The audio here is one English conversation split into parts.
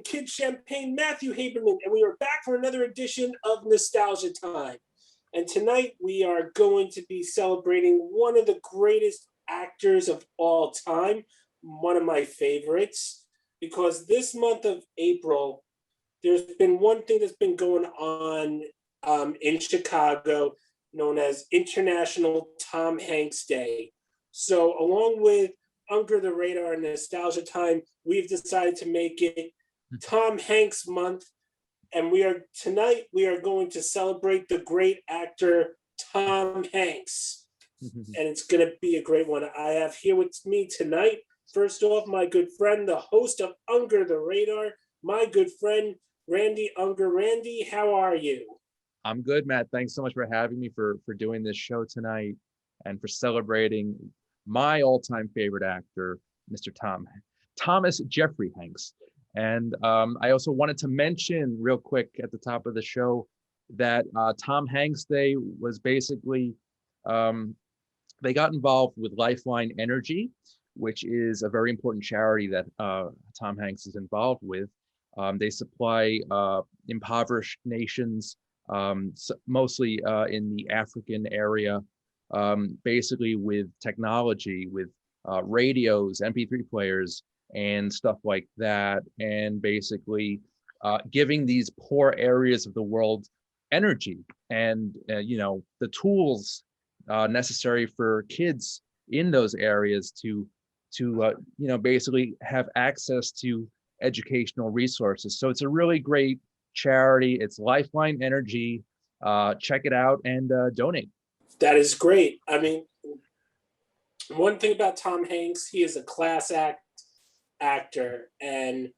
Kid Champagne, Matthew Haberman, and we are back for another edition of Nostalgia Time. And tonight we are going to be celebrating one of the greatest actors of all time, one of my favorites, because this month of April, there's been one thing that's been going on in Chicago known as International Tom Hanks Day. So, along with Under the Radar and Nostalgia Time, we've decided to make it Tom Hanks Month, and we are going to celebrate the great actor Tom Hanks, and it's going to be a great one. I have here with me tonight, first off, my good friend, the host of Under the Radar, my good friend Randy Unger. Randy, how are you? I'm good, Matt. Thanks so much for having me for doing this show tonight and for celebrating my all-time favorite actor, Mr. Thomas Jeffrey Hanks. And I also wanted to mention real quick at the top of the show that Tom Hanks Day was basically, they got involved with Lifeline Energy, which is a very important charity that Tom Hanks is involved with. They supply impoverished nations, mostly in the African area, basically with technology, with radios, MP3 players, and stuff like that, and basically giving these poor areas of the world energy and the tools necessary for kids in those areas to basically have access to educational resources. So it's a really great charity. It's Lifeline Energy. Check it out and donate. That is great. I mean, one thing about Tom Hanks, he is a class actor, and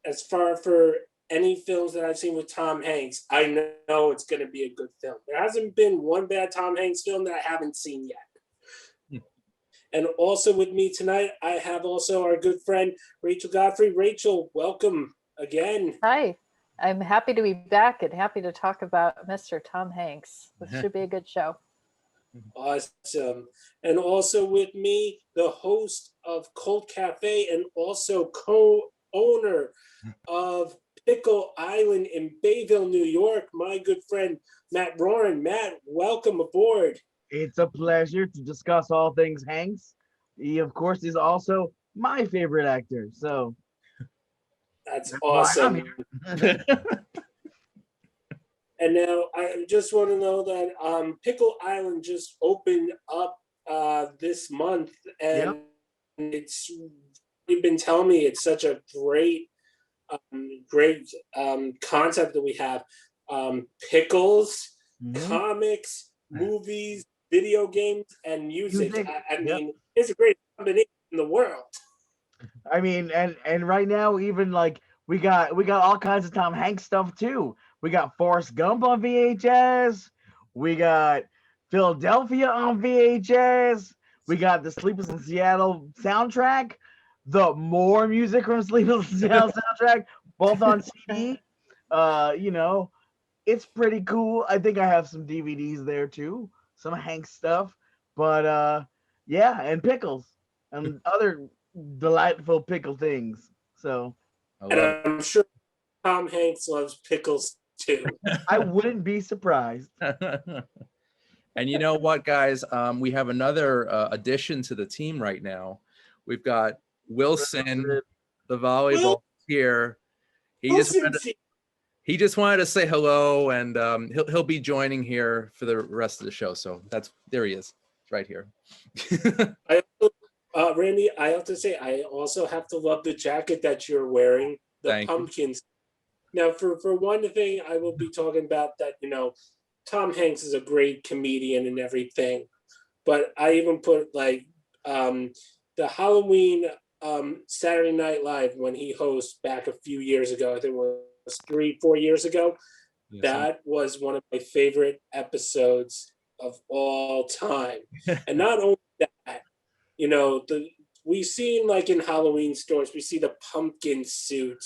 as far for any films that I've seen with Tom Hanks, I know it's going to be a good film. There hasn't been one bad Tom Hanks film that I haven't seen yet. And also with me tonight, I have also our good friend Rachel Godfrey. Rachel, welcome again. Hi, I'm happy to be back and happy to talk about Mr. Tom Hanks. This should be a good show. Awesome. And also with me, the host of Cult Cafe and also co-owner of Pickle Island in Bayville, New York, my good friend Matt Roran. Matt, welcome aboard. It's a pleasure to discuss all things Hanks. He, of course, is also my favorite actor. So that's awesome. And now I just want to know that Pickle Island just opened up this month, and it's you've been telling me it's such a great concept that we have. Pickles, comics, movies, video games, and music. I mean, it's a great combination in the world. I mean, and right now, even like we got all kinds of Tom Hanks stuff too. We got Forrest Gump on VHS. We got Philadelphia on VHS. We got the Sleepless in Seattle soundtrack. The more music from Sleepless in Seattle soundtrack, both on CD. It's pretty cool. I think I have some DVDs there too, some Hanks stuff. But and pickles and other delightful pickle things. So, and I'm sure Tom Hanks loves pickles too. I wouldn't be surprised. And you know what, guys? We have another addition to the team right now. We've got Wilson, the volleyball here. He just wanted to say hello, and he'll be joining here for the rest of the show. So there he is, right here. Randy, I have to say, I also have to love the jacket that you're wearing, the Thank pumpkins. You. Now, for one thing, I will be talking about that, Tom Hanks is a great comedian and everything, but I even put like the Halloween Saturday Night Live when he hosts back a few years ago, I think it was 3-4 years ago. Yes, that was one of my favorite episodes of all time. And not only that, we've seen like in Halloween stores, we see the pumpkin suit.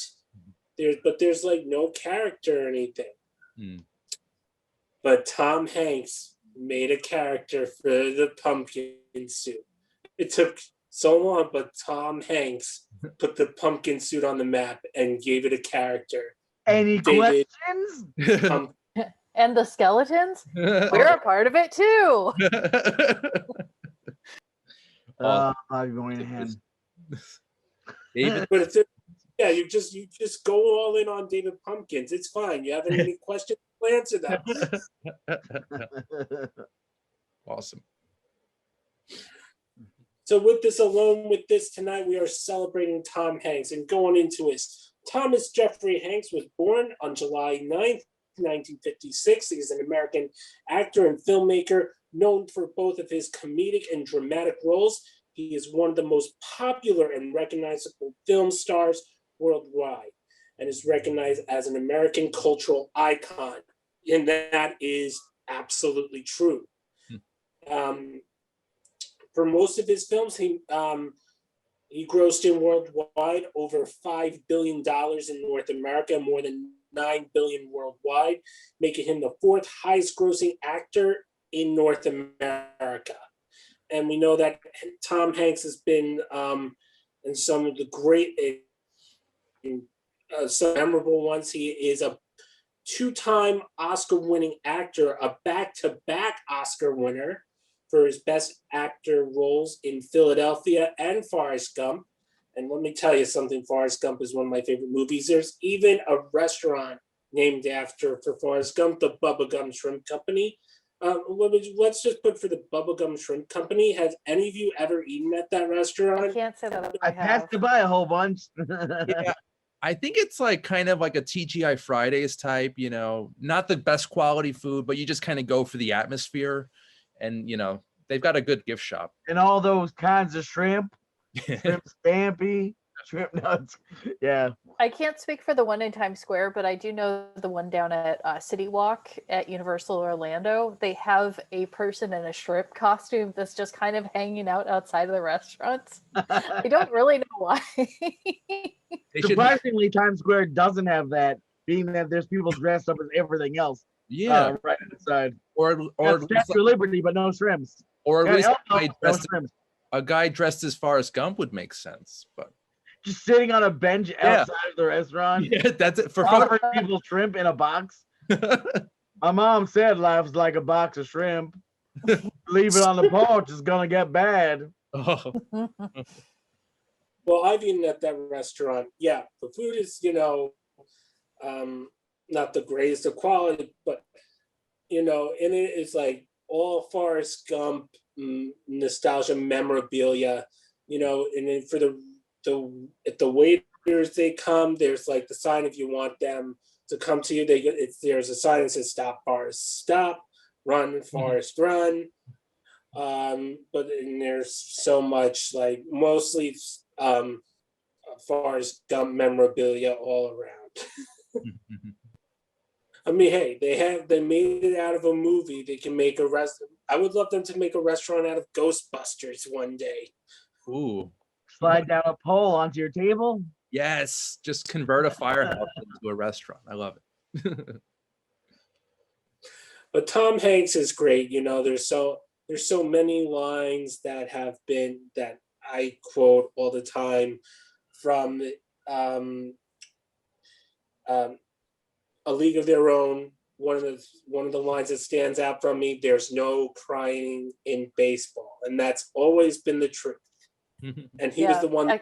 There's like no character or anything. But Tom Hanks made a character for the pumpkin suit. It took so long, but Tom Hanks put the pumpkin suit on the map and gave it a character. Any David- questions? Um, And the skeletons, we're a part of it too. I'm going to him. David, but if it, yeah, you just go all in on David Pumpkins. It's fine. You have any questions? We'll answer them. awesome. So with this tonight, we are celebrating Tom Hanks and going into his. Thomas Jeffrey Hanks was born on July 9th, 1956. He is an American actor and filmmaker known for both of his comedic and dramatic roles. He is one of the most popular and recognizable film stars worldwide and is recognized as an American cultural icon. And that is absolutely true. For most of his films, he grossed in worldwide over $5 billion in North America, more than $9 billion worldwide, making him the fourth highest grossing actor in North America. And we know that Tom Hanks has been in some of the great, some memorable ones. He is a two-time Oscar-winning actor, a back-to-back Oscar winner for his best actor roles in Philadelphia and Forrest Gump. And let me tell you something, Forrest Gump is one of my favorite movies. There's even a restaurant named after for Forrest Gump, the Bubba Gump Shrimp Company. Let's just put for the Bubba Gump Shrimp Company. Has any of you ever eaten at that I restaurant? can't say that I I passed have. by a whole bunch. Yeah, I think it's like kind of like a TGI Fridays type, not the best quality food, but you just kind of go for the atmosphere. And, they've got a good gift shop. And all those kinds of shrimp, shrimp scampi, shrimp nuts. Yeah. I can't speak for the one in Times Square, but I do know the one down at City Walk at Universal Orlando. They have a person in a shrimp costume that's just kind of hanging out outside of the restaurants. I don't really know why. They should, Surprisingly, Times Square doesn't have that, being that there's people dressed up as everything else. yeah, Right inside. or Got Statue of Liberty, but no shrimps. or at Got least Elmo, no shrimps. a guy dressed as Forrest Gump would make sense. But Just sitting on a bench Yeah. outside of the restaurant, yeah, that's it for offering people shrimp in a box. My mom said life's like a box of shrimp. Leave it on the porch, it's gonna get bad. Oh, Well, I've eaten at that restaurant. Yeah, the food is, not the greatest of quality, but and it is like all Forrest Gump nostalgia memorabilia, and then for the waiters they come, there's like the sign if you want them to come to you, there's a sign that says stop Forrest, stop, run Forrest, run. But and there's so much like mostly Forrest Gump memorabilia all around. I mean, hey, they made it out of a movie. They can make a restaurant. I would love them to make a restaurant out of Ghostbusters one day. ooh, Slide down a pole onto your table. yes, just convert a firehouse into a restaurant. I love it. But Tom Hanks is great. There's so many lines that I quote all the time from A League of Their Own. One of the lines that stands out from me: "There's no crying in baseball," and that's always been the truth. And he was the one.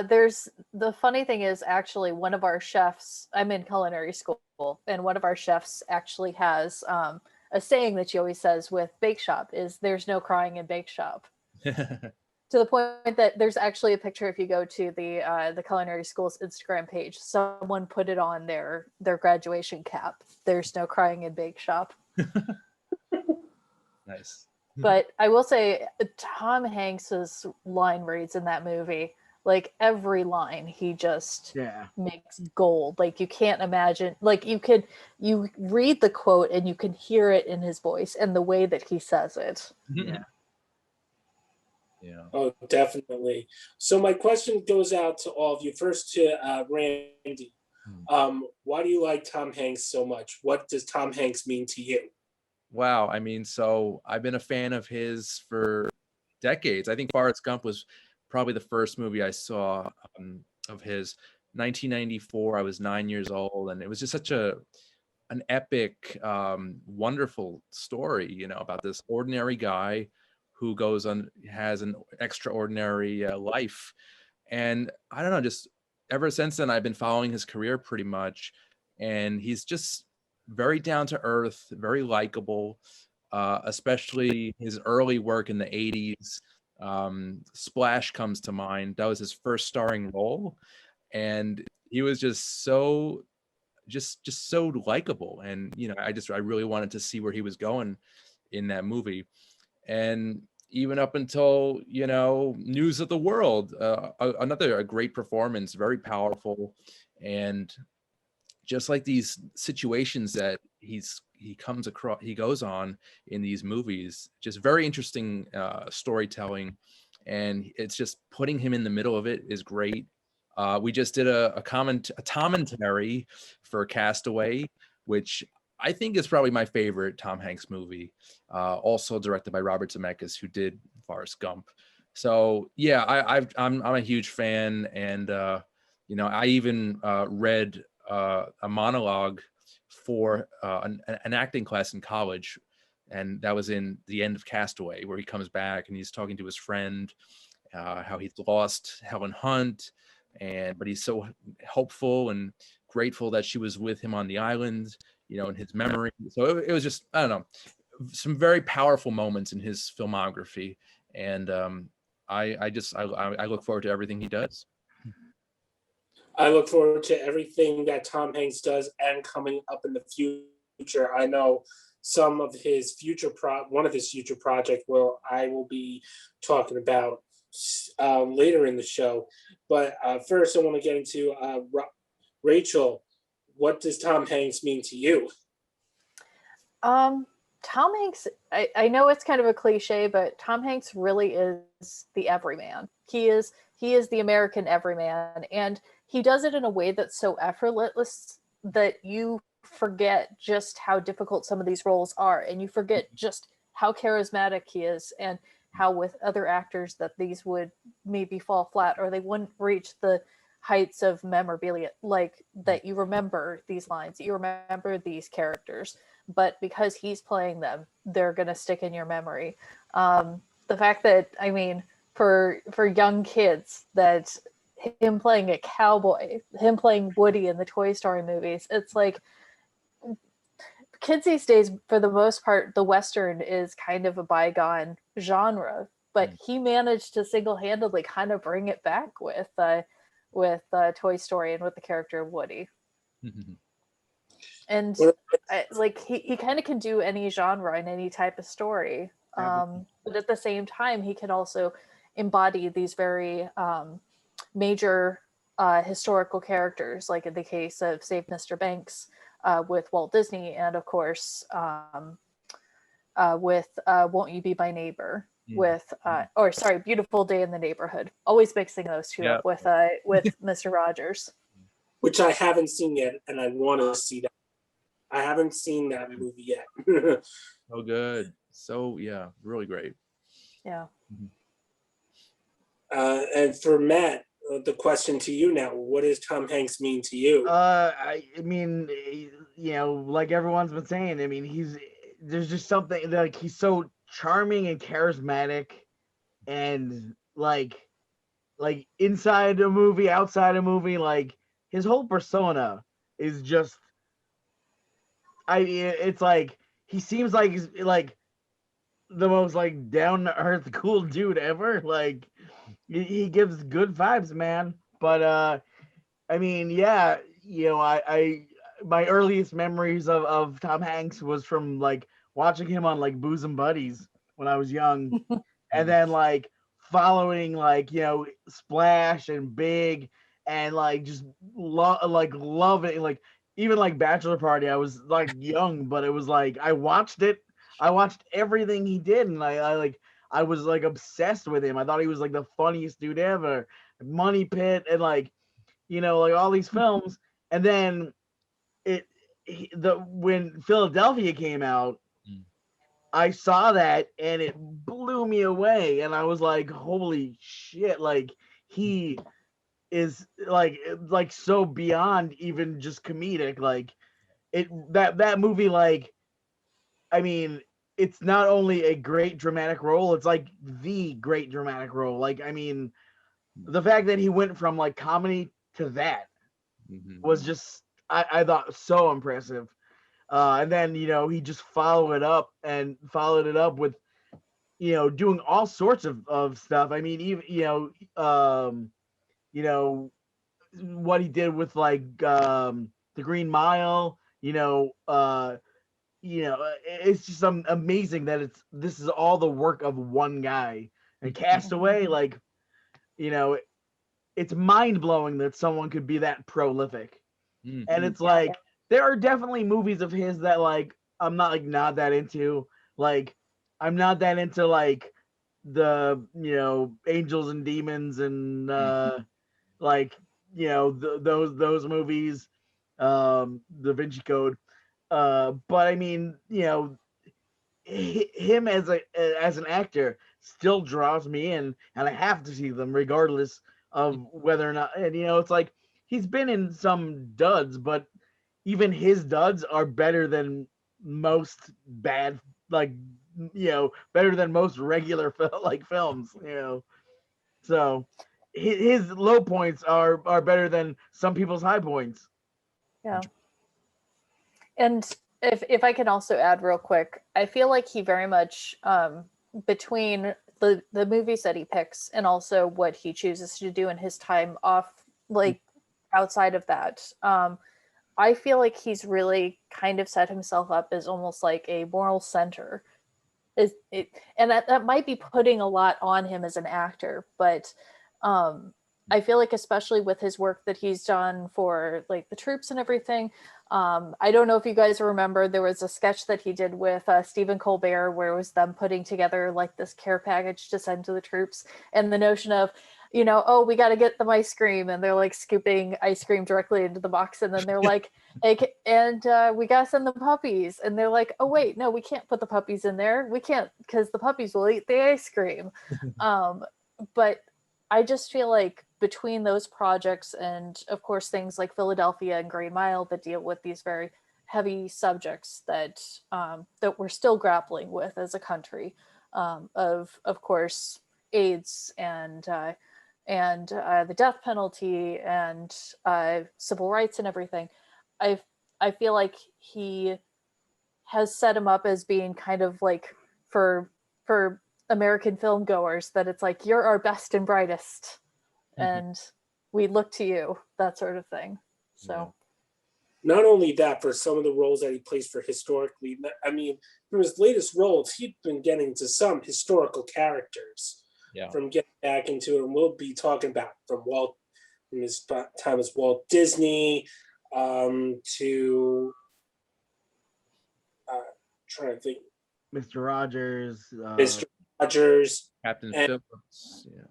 There's the funny thing is actually one of our chefs. I'm in culinary school, and one of our chefs actually has a saying that she always says with Bake Shop is "There's no crying in Bake Shop." To the point that there's actually a picture if you go to the culinary school's Instagram page, someone put it on their graduation cap. There's no crying in Bake Shop. Nice. But I will say Tom Hanks's line reads in that movie, like every line he just makes gold. Like you can't imagine, like you read the quote and you can hear it in his voice and the way that he says it. Yeah. Yeah. Oh, definitely. So my question goes out to all of you. First to Randy. Why do you like Tom Hanks so much? What does Tom Hanks mean to you? Wow. I mean, so I've been a fan of his for decades. I think Forrest Gump was probably the first movie I saw of his. 1994. I was 9 years old, and it was just such an epic, wonderful story, about this ordinary guy who has an extraordinary life. And I don't know, just ever since then, I've been following his career pretty much, and he's just very down to earth, very likable, especially his early work in the 80s. Splash comes to mind. That was his first starring role, and he was just so likable. And I really wanted to see where he was going in that movie. And even up until News of the World, a great performance, very powerful. And just like these situations that he goes on in these movies, just very interesting storytelling. And it's just putting him in the middle of it is great. We just did a commentary for Castaway, which I think is probably my favorite Tom Hanks movie. Also directed by Robert Zemeckis, who did Forrest Gump. So yeah, I'm a huge fan, and I even read a monologue for an acting class in college, and that was in the end of Castaway, where he comes back and he's talking to his friend, how he's lost Helen Hunt. But he's so hopeful and grateful that she was with him on the island, in his memory. So it was just, I don't know, some very powerful moments in his filmography. And I look forward to everything he does. I look forward to everything that Tom Hanks does and coming up in the future. I know some of his one of his future projects I will be talking about later in the show. But first, I want to get into Rachel. What does Tom Hanks mean to you? Tom Hanks, I know it's kind of a cliche, but Tom Hanks really is the everyman. He is the American everyman, and he does it in a way that's so effortless that you forget just how difficult some of these roles are, and you forget just how charismatic he is, and how with other actors that these would maybe fall flat, or they wouldn't reach the heights of memorabilia, like that you remember these lines, you remember these characters, but because he's playing them, they're going to stick in your memory. The fact that, I mean, for young kids, that him playing a cowboy, him playing Woody in the Toy Story movies, it's like, kids these days, for the most part, the Western is kind of a bygone genre, but he managed to single-handedly kind of bring it back with Toy Story and with the character of Woody. And he kind of can do any genre and any type of story, but at the same time, he can also embody these very major historical characters, like in the case of Save Mr. Banks, with Walt Disney, and of course with Won't You Be My Neighbor, with Beautiful Day in the Neighborhood. Always mixing those two up with Mr. Rogers, which I haven't seen yet, and I want to see that. I haven't seen that movie yet. So good. So yeah, really great. Yeah. And for Matt, the question to you now: what does Tom Hanks mean to you? I mean, like everyone's been saying, I mean, there's just something, like, he's so charming and charismatic, and like inside a movie, outside a movie, like his whole persona is just, it's like he seems like he's like the most like down to earth cool dude ever. Like he gives good vibes, man. But I mean, yeah, I my earliest memories of Tom Hanks was from like watching him on like Bosom Buddies when I was young, and then like following like Splash and Big, and like just love it. Like even like Bachelor Party, I was like young, but it was like I watched everything he did, and I was like obsessed with him. I thought he was like the funniest dude ever. Money Pit, and like like all these films. And then when Philadelphia came out, I saw that and it blew me away, and I was like, holy shit, like he is like so beyond even just comedic. Like that movie, like, I mean, it's not only a great dramatic role, it's like the great dramatic role. Like, I mean, the fact that he went from like comedy to that Mhm. was just I thought so impressive. And then he just followed it up with doing all sorts of stuff. I mean, even you know what he did with like the Green Mile. It's just amazing that this is all the work of one guy. And Castaway, like, you know, it's mind blowing that someone could be that prolific. And Mhm. it's like there are definitely movies of his that like I'm not that into. Like I'm not that into like the Angels and Demons and like those movies, Da Vinci Code. But I mean, him as an actor still draws me in, and I have to see them regardless of whether or not. And it's like he's been in some duds, but even his duds are better than most bad, like better than most regular like films. So his low points are better than some people's high points. Yeah. And if I can also add real quick, I feel like he very much between the movies that he picks and also what he chooses to do in his time off, like outside of that, I feel like he's really kind of set himself up as almost like a moral center. Is it, and that might be putting a lot on him as an actor, but um, I feel like especially with his work that he's done for like the troops and everything. I don't know if you guys remember, there was a sketch that he did with Stephen Colbert where it was them putting together like this care package to send to the troops, and the notion of, oh, we got to get them ice cream, and they're like scooping ice cream directly into the box, and then they're like, and we got to send the puppies, and they're like, oh wait, no, we can't put the puppies in there, we can't, because the puppies will eat the ice cream. But I just feel like between those projects and of course things like Philadelphia and Green Mile that deal with these very heavy subjects that we're still grappling with as a country, of course AIDS and the death penalty and civil rights and everything. I I feel like he has set him up as being kind of like for American film goers, that it's like you're our best and brightest, and we look to you, that sort of thing. So Not only that, for some of the roles that he plays for historically, I mean, from his latest roles, he'd been getting to some historical characters. Yeah. From getting back into it, and we'll be talking about from his time as Walt Disney, to trying to think, Mr. Rogers, Mr. Rogers, Captain and, Phillips. Yeah.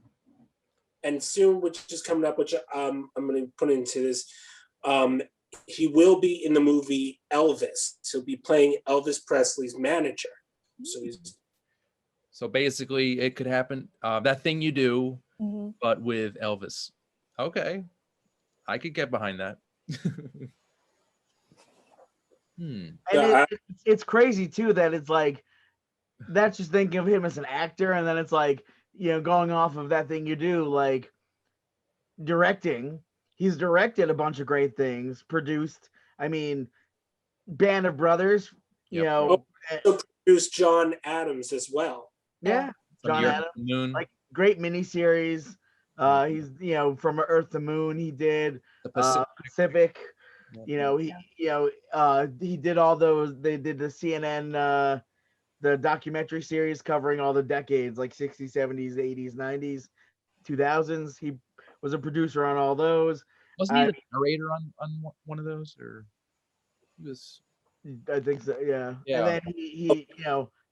and soon, which is coming up, which I'm going to put into this. He will be in the movie Elvis. He'll be playing Elvis Presley's manager. So basically, it could happen. That thing you do, mhm. but with Elvis. Okay, I could get behind that. And Yeah, it's crazy too that it's like that's just thinking of him as an actor, and then it's like going off of that thing you do, like directing. He's directed a bunch of great things, produced. I mean, Band of Brothers. You Yep. know, also produced John Adams as well. yeah, From John the Earth Adams, to the Moon, like great miniseries. He's from Earth to Moon. He did the Pacific. Pacific. Yeah. He did all those. They did the CNN the documentary series covering all the decades, like 60s, 70s, 80s, 90s, 2000s. He was a producer on all those. Wasn't he I the narrator on one of those, or he was? I think so, yeah. Yeah. And then he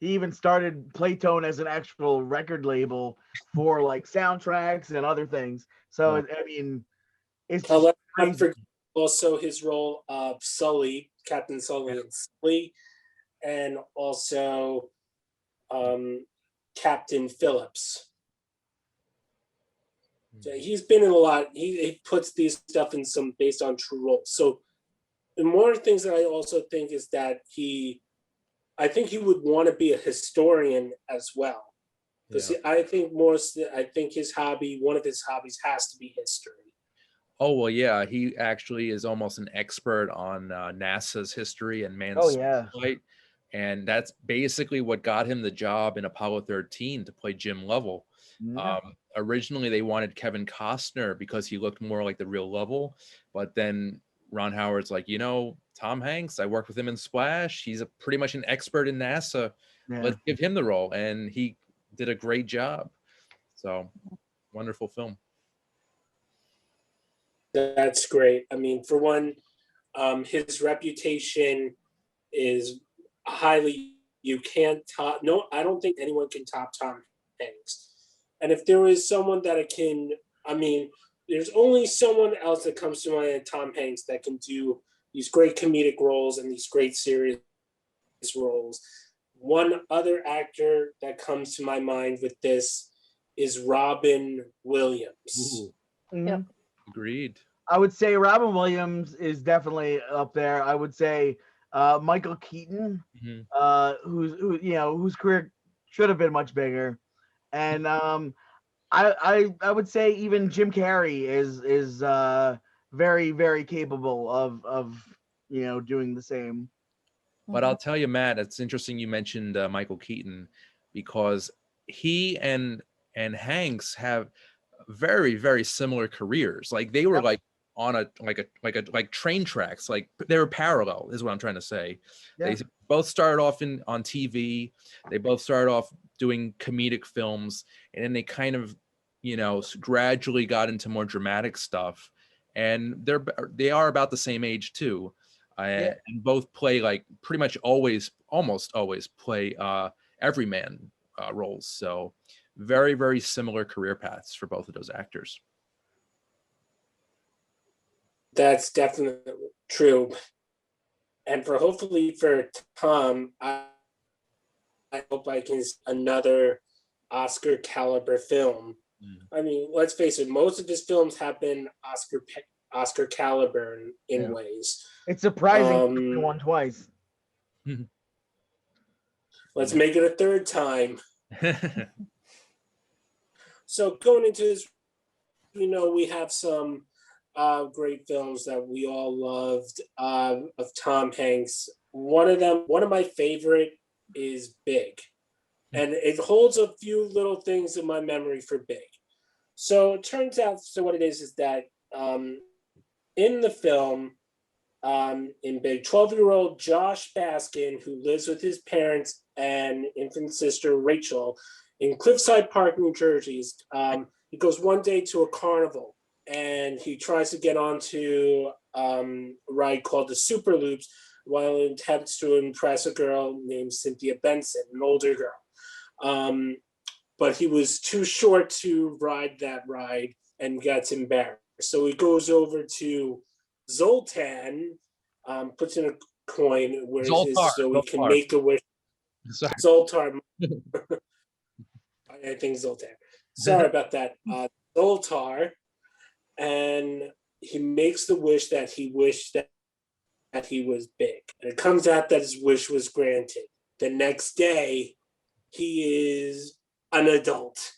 even started Playtone as an actual record label for like soundtracks and other things. So I mean, it's just Let's not crazy. forget also his role of Sully, Captain Sully, and Sully, and also Captain Phillips. So he's been in a lot. He puts these stuff in some based on true roles. So the more things that I also think is that I think he would want to be a historian as well. Because I think one of his hobbies has to be history. Oh, well, yeah, he actually is almost an expert on NASA's history and manned flight. And that's basically what got him the job in Apollo 13 to play Jim Lovell. Yeah. Originally, they wanted Kevin Costner because he looked more like the real Lovell. But then Ron Howard's like, Tom Hanks, I worked with him in Splash. He's pretty much an expert in NASA. Yeah. Let's give him the role. And he did a great job. So, wonderful film. That's great. I mean, for one, his reputation is highly. You can't top. No, I don't think anyone can top Tom Hanks. And if there is someone that there's only someone else that comes to mind, Tom Hanks, that can do these great comedic roles and these great serious roles. One other actor that comes to my mind with this is Robin Williams. Yep. Agreed. I would say Robin Williams is definitely up there. I would say Michael Keaton, whose career should have been much bigger, and I would say even Jim Carrey is very, very capable of doing the same. But I'll tell you, Matt, it's interesting you mentioned Michael Keaton, because he and Hanks have very, very similar careers. Like they were like on like train tracks, like they were parallel is what I'm trying to say. Yeah. They both started off on TV. They both started off doing comedic films, and then they kind of, gradually got into more dramatic stuff. And they are about the same age too. And both play like pretty much almost always play everyman roles. So very, very similar career paths for both of those actors. That's definitely true. And hopefully for Tom, I hope I can another Oscar caliber film. I mean, let's face it, most of his films have been Oscar caliber in ways. It's surprising he won twice. Let's make it a third time. So going into this, we have some great films that we all loved of Tom Hanks. One of my favorite is Big. And it holds a few little things in my memory for Big. So it turns out, what it is that in the film, in Big, 12-year-old Josh Baskin, who lives with his parents and infant sister Rachel in Cliffside Park, New Jersey, he goes one day to a carnival and he tries to get onto a ride called the Super Loops while he attempts to impress a girl named Cynthia Benson, an older girl. But he was too short to ride that ride and gets embarrassed. So he goes over to Zoltan, puts in a coin where so he can make a wish. Sorry. Zoltar. I think Zoltan. Sorry about that. Zoltar. And he makes the wish that he wished that he was big. And it comes out that his wish was granted. The next day, he is an adult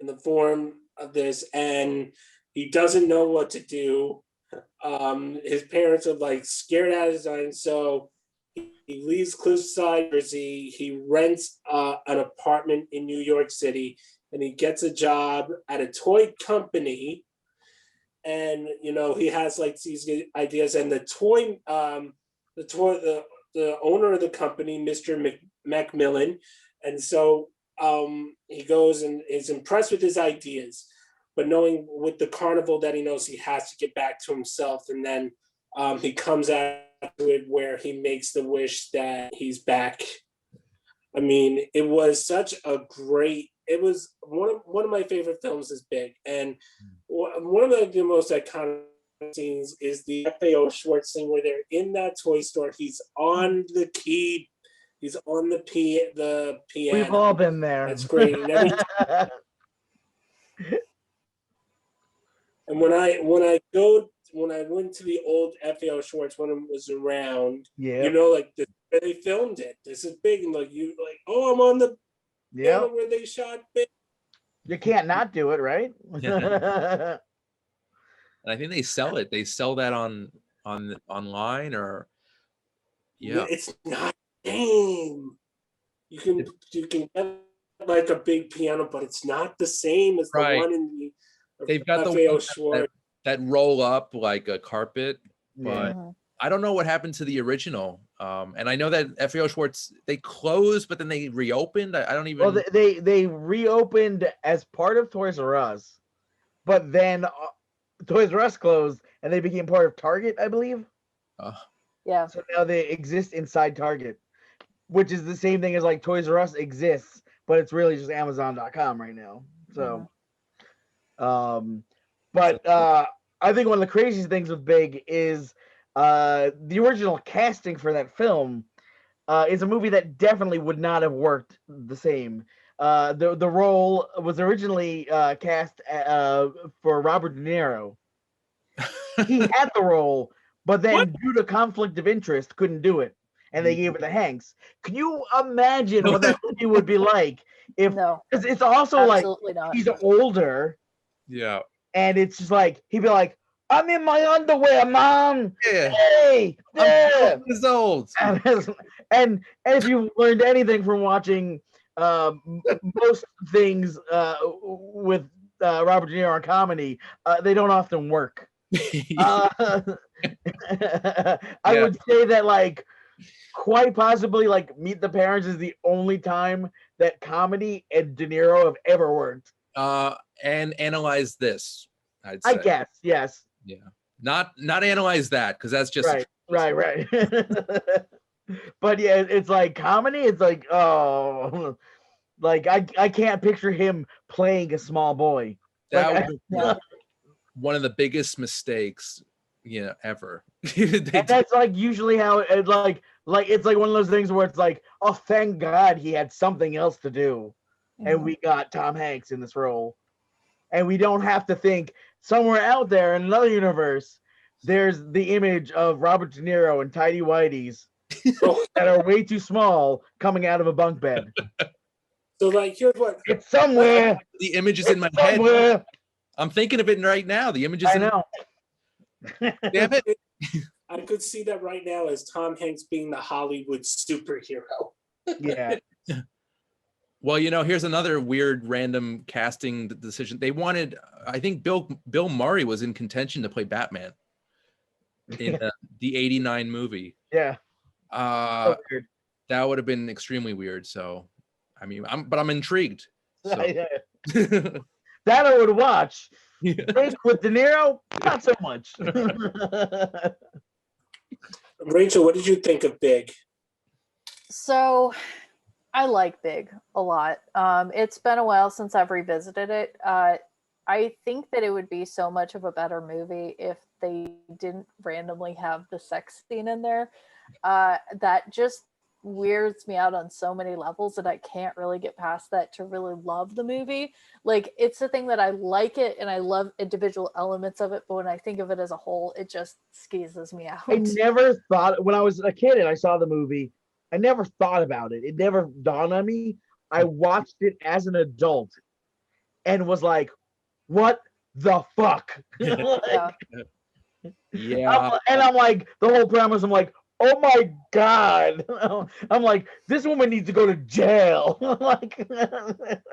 in the form of this, and he doesn't know what to do. His parents are like scared out of his mind, so he leaves Cliffside, Jersey. He rents an apartment in New York City, and he gets a job at a toy company. And he has like these ideas, and the owner of the company, Mr. Macmillan, and so he goes and is impressed with his ideas, but knowing with the carnival that he knows he has to get back to himself, and then he comes out to it where he makes the wish that he's back. I mean, it was such a great. It was one of my favorite films is Big, and one of the most iconic scenes is the FAO Schwartz scene where they're in that toy store. He's on the key He's on the We've piano. all been there. That's great. And when I went to the old FAO Schwartz when it was around, Yeah. you know, like they filmed it. This is big, and like you like, oh, I'm on the Yeah. piano where they shot big. You can't not do it, right? And I think they sell it. They sell that on online or yeah. It's not the same. You can get like a big piano, but it's not the same as the Right. one in the They've got the FAO ones Schwartz. that roll up like a carpet, but Mhm. I don't know what happened to the original. And I know that FAO Schwartz, they closed, but then they reopened. I don't even. Well, they reopened as part of Toys R Us, but then Toys R Us closed and they became part of Target, I believe. Yeah. So now they exist inside Target, which is the same thing as like Toys R Us exists, but it's really just Amazon.com right now. So, but I think one of the craziest things with Big is the original casting for that film is a movie that definitely would not have worked the same. The role was originally cast for Robert De Niro. He had the role, but then due to conflict of interest, couldn't do it, and they gave it to Hanks. Can you imagine what that movie would be like if? No, It's also like absolutely not. he's older, Yeah. and it's just like he'd be like, "I'm in my underwear, mom. Yeah. Hey, yeah." I'm 12 years old. And if you've learned anything from watching most things with Robert De Niro on comedy, they don't often work. I would say that like quite possibly like Meet the Parents is the only time that comedy and De Niro have ever worked. And analyze this, I'd say. I guess, yes. Yeah. Not analyze that, because that's just Right. But yeah, it's like comedy, it's like, oh, like I can't picture him playing a small boy. that Like, was Yeah. one of the biggest mistakes, ever. and that's like usually how it like it's like one of those things where it's like, oh, thank God he had something else to do, and we got Tom Hanks in this role, and we don't have to think somewhere out there in another universe there's the image of Robert De Niro and tidy whities that are way too small coming out of a bunk bed. So like, here's what It's somewhere. The image is in my head. Somewhere. I'm thinking of it right now. The image is I know. Damn it. I could see that right now as Tom Hanks being the Hollywood superhero. Yeah. Well, here's another weird random casting decision. They wanted, I think Bill Murray was in contention to play Batman in the 89 movie. Yeah. So weird. That would have been extremely weird. So, I mean, I'm intrigued. So. That I would watch. Big with De Niro, not so much. Rachel, what did you think of Big? So I like Big a lot. It's been a while since I've revisited it. I think that it would be so much of a better movie if they didn't randomly have the sex scene in there. That just weirds me out on so many levels, and I can't really get past that to really love the movie. Like, it's the thing that I like it and I love individual elements of it, but when I think of it as a whole, it just skeezes me out. I never thought, when I was a kid and I saw the movie, I never thought about it. It never dawned on me. I watched it as an adult and was like, what the fuck? Yeah. Yeah. And I'm like, the whole premise, I'm like, oh my God. I'm like, this woman needs to go to jail. Like,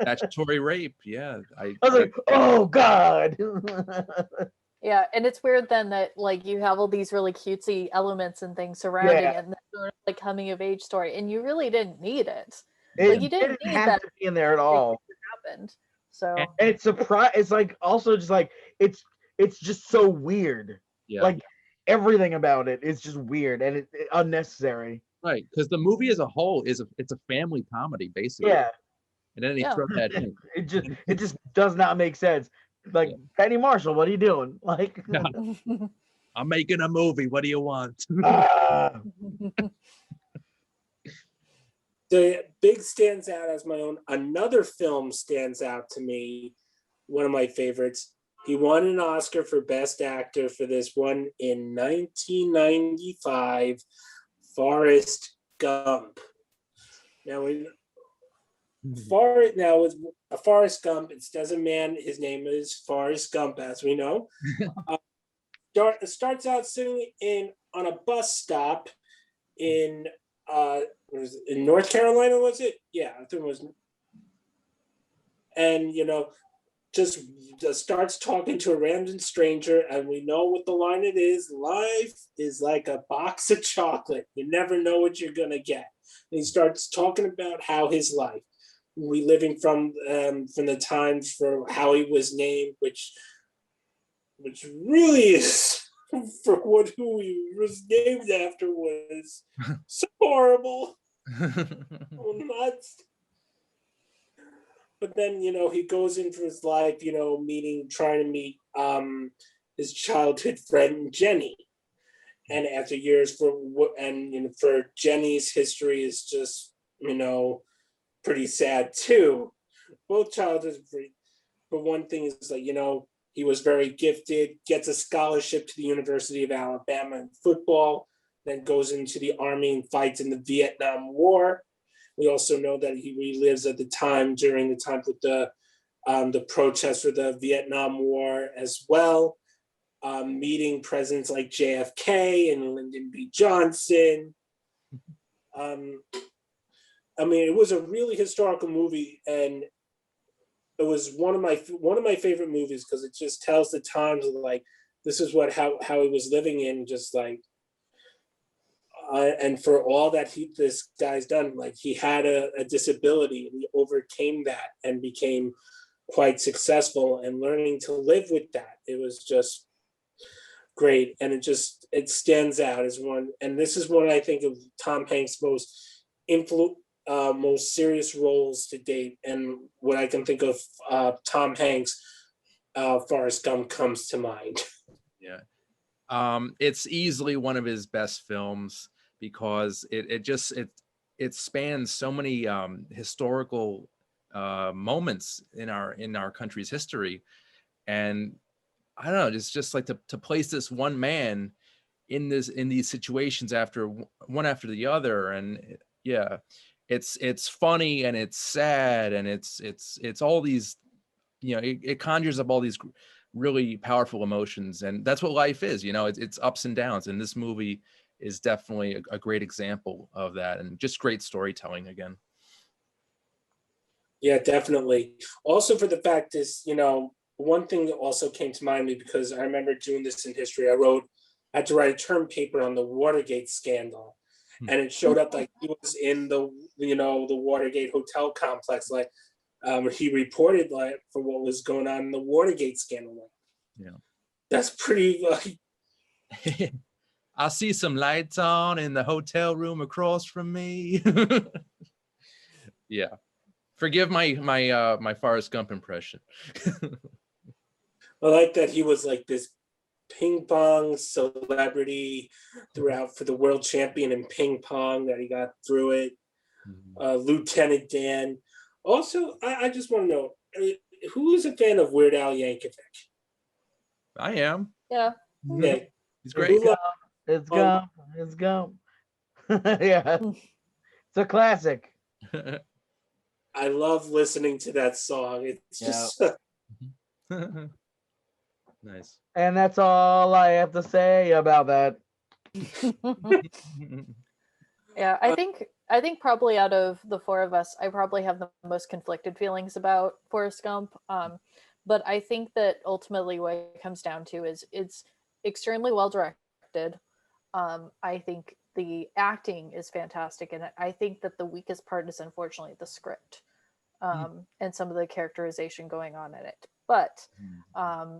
Statutory rape. Yeah. I was like, oh God. Yeah, and it's weird then that like you have all these really cutesy elements and things surrounding Yeah. it, and this sort of like coming of age story, and you really didn't need it. It Like, you didn't need have that. to be in there at all. Happened. So And- And it's it's like also just like it's just so weird. Yeah. Like everything about it is just weird and it unnecessary. Right. Because the movie as a whole it's a family comedy, basically. Yeah. And then they Yeah. throw that in. It just does not make sense. Like, Penny Marshall, what are you doing? Like, I'm making a movie. What do you want? ah. the big stands out as my own. Another film stands out to me, one of my favorites. He won an Oscar for Best Actor for this one in 1995, Forrest Gump. Now, with a Forrest Gump, it says a man. His name is Forrest Gump, as we know. It starts out sitting on a bus stop in in North Carolina, was it? Yeah, I think it was. And just starts talking to a random stranger, and we know what the line it is. Life is like a box of chocolate. You never know what you're gonna get. And he starts talking about how his life, we living from the times for how he was named, which really is for who he was named after was so horrible. Nuts. But then, he goes into his life, trying to meet his childhood friend Jenny. And after years for Jenny's history is just, pretty sad too. Both childhoods, but one thing is he was very gifted, gets a scholarship to the University of Alabama in football, then goes into the Army and fights in the Vietnam War. We also know that he relives at the time during the time with the protests for the Vietnam War as well, meeting presidents like JFK and Lyndon B. Johnson. It was a really historical movie, and it was one of my favorite movies because it just tells the times of this is how he was living in, just and for all that this guy's done, he had a disability and he overcame that and became quite successful and learning to live with that. It was just great, and it stands out as one. And this is one I think of Tom Hanks' most serious roles to date. And when I can think of Tom Hanks, Forrest Gump comes to mind. Yeah. It's easily one of his best films because it spans so many historical moments in our country's history. And I don't know, it's just like to place this one man in these situations one after the other. And yeah, it's funny and it's sad and it's all these, it conjures up all these really powerful emotions, and that's what life is. It's ups and downs, and this movie is definitely a great example of that, and just great storytelling again. Yeah, definitely. Also, for the fact is, one thing that also came to mind me, because I remember doing this in history. I had to write a term paper on the Watergate scandal, and it showed up he was in the Watergate hotel complex, he reported for what was going on in the Watergate scandal. Yeah, that's pretty. I see some lights on in the hotel room across from me. Yeah, forgive my Forrest Gump impression. I like that he was this ping pong celebrity throughout, for the world champion in ping pong, that he got through it. Lieutenant Dan. Also, I just want to know, who is a fan of Weird Al Yankovic? I am. Yeah. Yeah. He's great. It's Gump. Yeah. It's a classic. I love listening to that song. It's just nice. And that's all I have to say about that. Yeah, I think probably out of the four of us, I probably have the most conflicted feelings about Forrest Gump. But I think that ultimately what it comes down to is it's extremely well directed. I think the acting is fantastic, and I think that the weakest part is unfortunately the script, and some of the characterization going on in it. But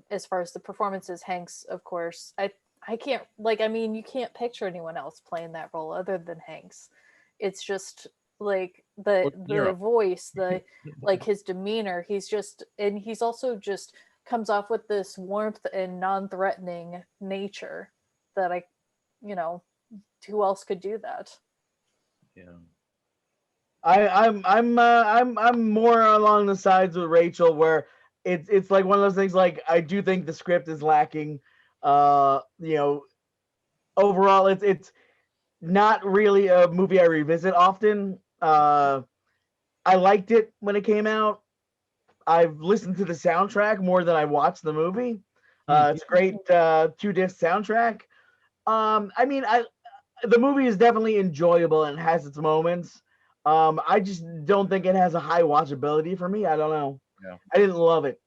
as far as the performances, Hanks, of course, I can't you can't picture anyone else playing that role other than Hanks. It's just the voice, his demeanor. He's also just comes off with this warmth and non-threatening nature that who else could do that? Yeah. I'm more along the sides with Rachel where it's like one of those things like I do think the script is lacking. You know, overall it's not really a movie I revisit often. I liked it when it came out. I've listened to the soundtrack more than I watched the movie. It's a great 2-disc soundtrack. I mean, the movie is definitely enjoyable and has its moments. I just don't think it has a high watchability for me. I don't know. Yeah. I didn't love it.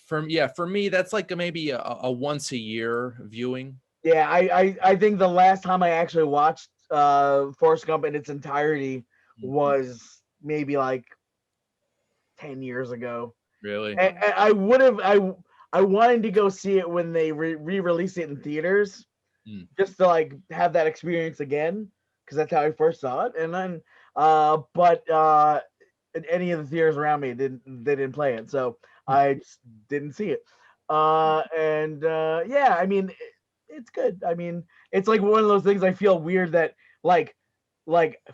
For me, that's like maybe a once a year viewing. Yeah, I think the last time I actually watched Forrest Gump in its entirety was maybe like 10 years ago. Really? And I would have I wanted to go see it when they re-released it in theaters, just to like have that experience again, because that's how I first saw it. And then but any of the theaters around me didn't play it, so I just didn't see it. Yeah, I mean it's good. I mean, it's like one of those things I feel weird that like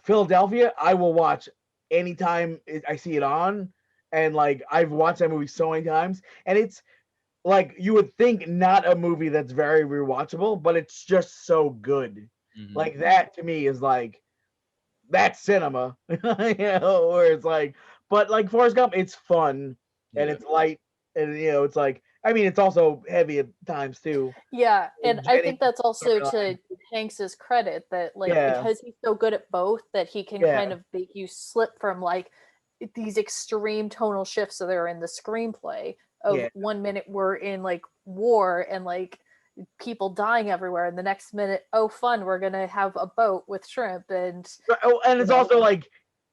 Philadelphia I will watch anytime I see it on, and like I've watched that movie so many times, and it's like you would think not a movie that's very rewatchable, but it's just so good. Like that to me is like that's cinema, you know, where it's like, but like Forrest Gump, it's fun and Yeah. it's light, and you know, it's like, I mean, it's also heavy at times too. Yeah, and I Jenny think that's also to storyline. Hanks's credit that like Yeah. because he's so good at both that he can Yeah. kind of make you slip from like these extreme tonal shifts that are in the screenplay of Yeah. 1 minute we're in like war and like people dying everywhere and the next minute, oh fun, we're gonna have a boat with shrimp and Oh, and you it's know, also like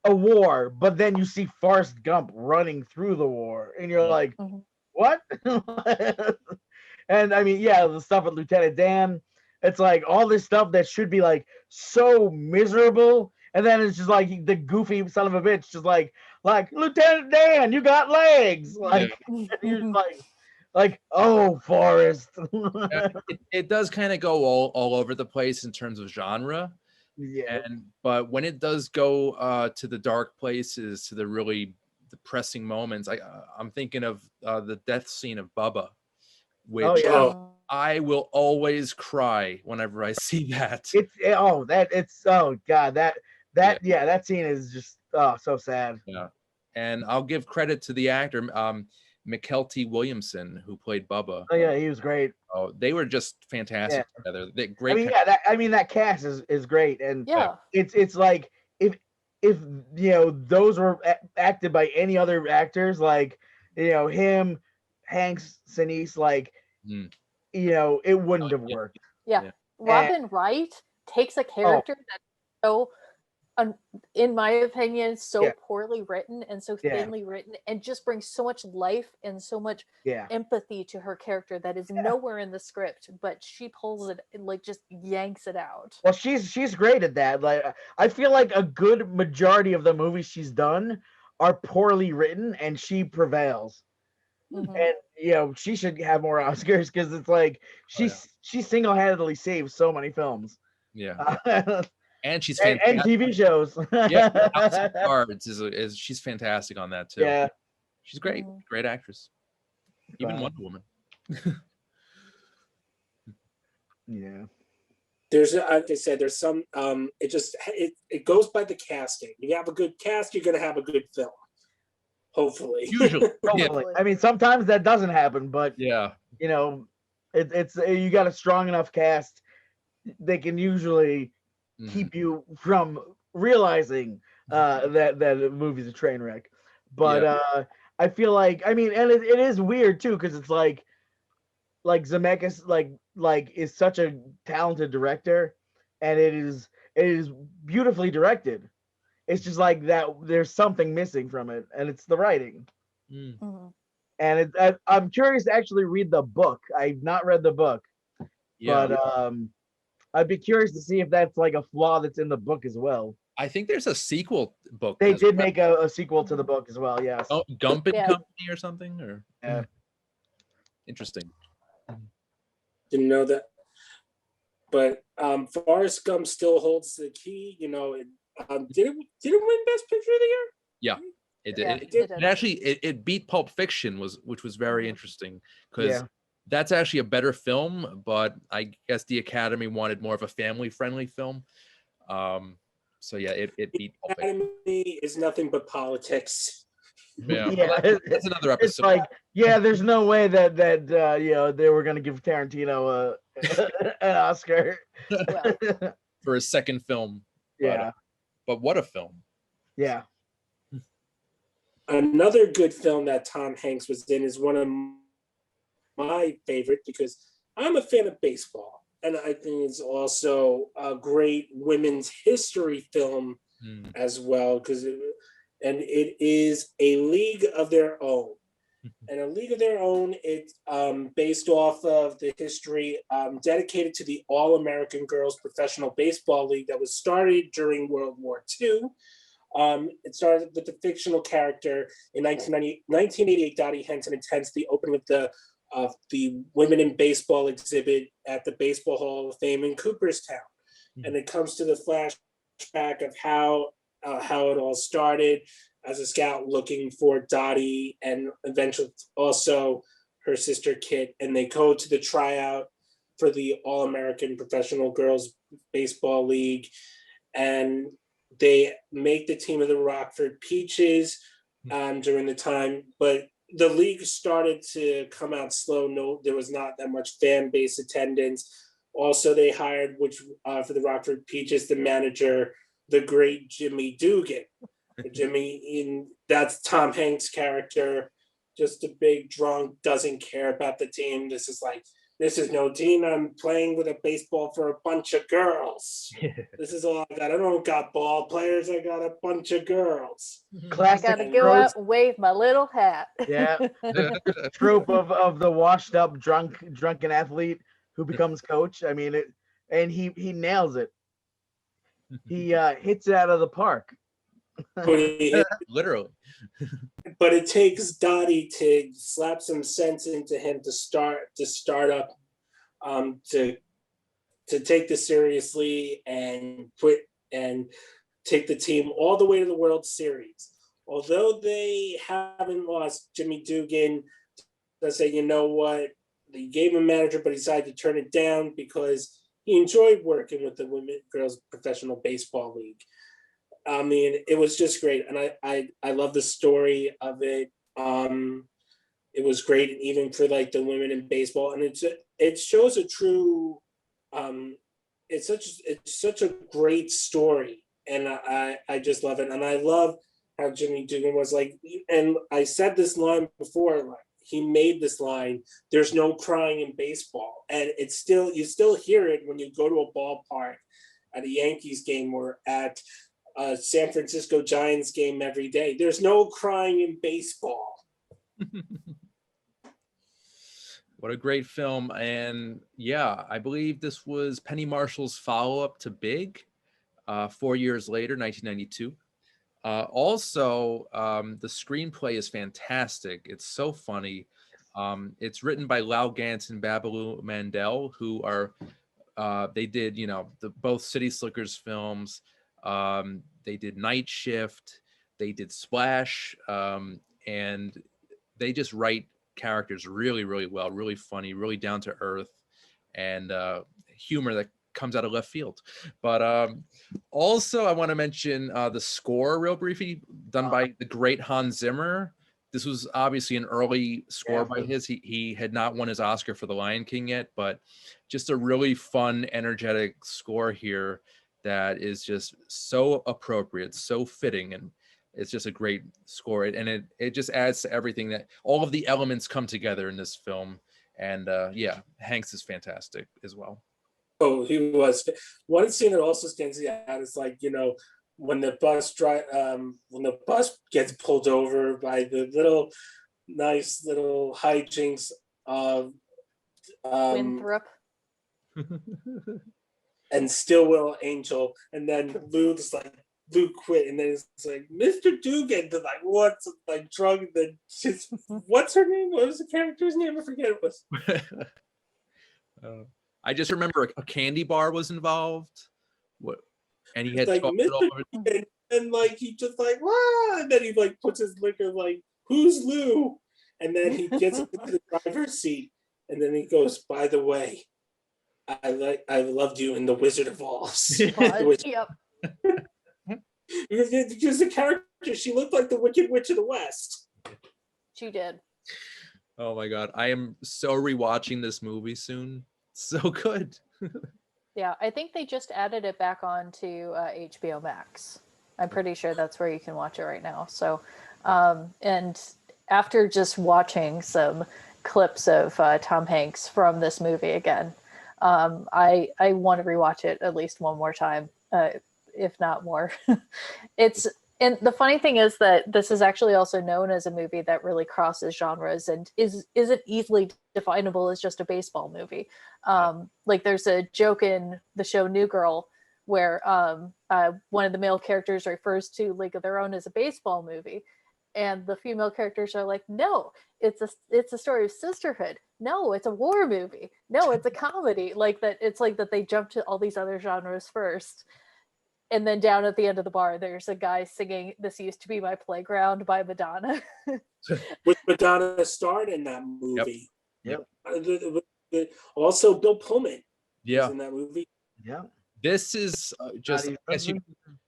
a war, but then you see Forrest Gump running through the war, and you're like, mhm. what? And I mean, yeah, the stuff with Lieutenant Dan, it's like all this stuff that should be like so miserable, and then it's just like the goofy son of a bitch, just like Lieutenant Dan, you got legs, like you're just like oh Forrest. It does kind of go all over the place in terms of genre. Yeah. But when it does go to the dark places, to the really depressing moments, I'm thinking of the death scene of Bubba, which Oh yeah. Oh, I will always cry whenever I see that. It's oh god that Yeah. yeah, that scene is just so sad. Yeah, and I'll give credit to the actor, McKelty Williamson, who played Bubba. Oh yeah, he was great. Oh, they were just fantastic Yeah. together. They I great. mean, yeah, that cast is great, and yeah. it's like if you know those were acted by any other actors, like you know him, Hanks, Sinise, like Mm. you know it wouldn't have Yeah. worked. Yeah. Yeah. Robin Wright takes a character that's so in my opinion, so Yeah. poorly written and so Yeah. thinly written, and just brings so much life and so much Yeah. empathy to her character that is nowhere in the script, but she pulls it and like just yanks it out. Well, she's great at that. Like I feel like a good majority of the movies she's done are poorly written, and she prevails. Mhm. And you know she should have more Oscars because it's like she single-handedly saves so many films. Yeah, and she's and fantastic. TV shows. Yeah, House of Cards is she's fantastic on that too. Yeah. She's great, Mhm. great actress. Even Wow. Wonder Woman. Yeah. there's like I said, there's some it goes by the casting. You have a good cast, you're gonna have a good film. Hopefully. Usually, yeah, Hopefully. I mean, sometimes that doesn't happen, but yeah. you know, it's you got a strong enough cast, they can usually Mhm. keep you from realizing that the movie's a train wreck. But I feel like I mean, and it is weird too because it's like Zemeckis like is such a talented director, and it is beautifully directed. It's just like that there's something missing from it, and it's the writing. Mm. Mhm. And I'm curious to actually read the book. I've not read the book, Yeah, but I'd be curious to see if that's like a flaw that's in the book as well. I think there's a sequel book. They as did well. make a sequel to the book as well. Yes. Gump and Yeah. Company or something, or Yeah. interesting. Didn't know that. But Forrest Gump still holds the key. You know, Did it win Best Picture of the Year? Yeah, it did. Yeah, It, it it did. actually it beat Pulp Fiction, which was very Mhm. interesting because Yeah. that's actually a better film, but I guess the Academy wanted more of a family-friendly film. So yeah, it beat Pulp Fiction. Academy is nothing but politics. Yeah, Yeah, well, that's another it's episode. like, yeah, there's no way that they were gonna give Tarantino an Oscar. Well, For his second film. Yeah, But what a film. yeah. Another good film that Tom Hanks was in is one of my favorite because I'm a fan of baseball, and I think it's also a great women's history film Mm. as well and it is A League of Their Own. And A League of Their Own, it's based off of the history dedicated to the All-American Girls Professional Baseball League that was started during World War II. It started with the fictional character in 1988. Dottie Henson attends the opening of the Women in Baseball exhibit at the Baseball Hall of Fame in Cooperstown, and it comes to the flashback of how it all started as a scout looking for Dottie and eventually also her sister Kit, and they go to the tryout for the All American Professional Girls Baseball League, and they make the team of the Rockford Peaches during the time, but the league started to come out slow. No, there was not that much fan base attendance. Also, they hired for the Rockford Peaches, the manager, the great Jimmy Dugan. That's Tom Hanks' character, just a big drunk, doesn't care about the team. This is no team. I'm playing with a baseball for a bunch of girls. This is all I got. I don't got ball players. I got a bunch of girls. I Classic gotta go out and wave my little hat. Yeah. Trope of the washed up drunken athlete who becomes coach. I mean it, and he nails it. He hits it out of the park. Literally. But it takes Dottie to slap some sense into him to start up to take this seriously and take the team all the way to the World Series. Although they haven't lost, Jimmy Dugan does say, you know what, they gave him a manager, but he decided to turn it down because he enjoyed working with the Girls Professional Baseball League. I mean, it was just great, and I love the story of it. It was great, even for like the women in baseball, and it shows a true. It's such a great story, and I just love it, and I love how Jimmy Dugan was like, and I said this line before, like he made this line. There's no crying in baseball, and you still hear it when you go to a ballpark at a Yankees game or at a San Francisco Giants game every day. There's no crying in baseball. What a great film. And yeah, I believe this was Penny Marshall's follow-up to Big 4 years later, 1992. Also, the screenplay is fantastic. It's so funny. It's written by Lau Gantz and Babaloo Mandel, who are they did, both City Slickers films. They did Night Shift. They did Splash, and they just write characters really, really well, really funny, really down to earth, and humor that comes out of left field. But also, I want to mention the score real briefly, done by the great Hans Zimmer. This was obviously an early score by his. He had not won his Oscar for The Lion King yet, but just a really fun, energetic score here that is just so appropriate, so fitting, and it's just a great score. And it just adds to everything, that all of the elements come together in this film. And yeah, Hanks is fantastic as well. Oh, he was. One scene that also stands out is like, when the bus gets pulled over by the nice little hijinks of Winthrop. and Stillwell Angel, and then Lou quit, and then it's like Mr. Dugan, like what's like drug, then what's her name? What was the character's name? I forget it was. I just remember a candy bar was involved. What? And he had like chocolate all Mr. over. And like he just like, "Wah!" And then he like puts his liquor like, "Who's Lou?" And then he gets into the driver's seat, and then he goes, "By the way, I loved you in The Wizard of Oz." Pause. Yep. Because the character, she looked like the Wicked Witch of the West. She did. Oh my God. I am so rewatching this movie soon. So good. Yeah, I think they just added it back onto HBO Max. I'm pretty sure that's where you can watch it right now. So, and after just watching some clips of Tom Hanks from this movie again, I want to rewatch it at least one more time, if not more. It's and the funny thing is that this is actually also known as a movie that really crosses genres and isn't easily definable as just a baseball movie. Like there's a joke in the show New Girl where one of the male characters refers to League of Their Own as a baseball movie, and the female characters are like, "No, it's a story of sisterhood. No, it's a war movie. No, it's a comedy." Like that, it's like that they jump to all these other genres first. And then down at the end of the bar, there's a guy singing "This Used to Be My Playground" by Madonna. Which Madonna starred in that movie. Yep. Also, Bill Pullman Yeah. was in that movie. Yeah. This is just, Johnny I guess Husband.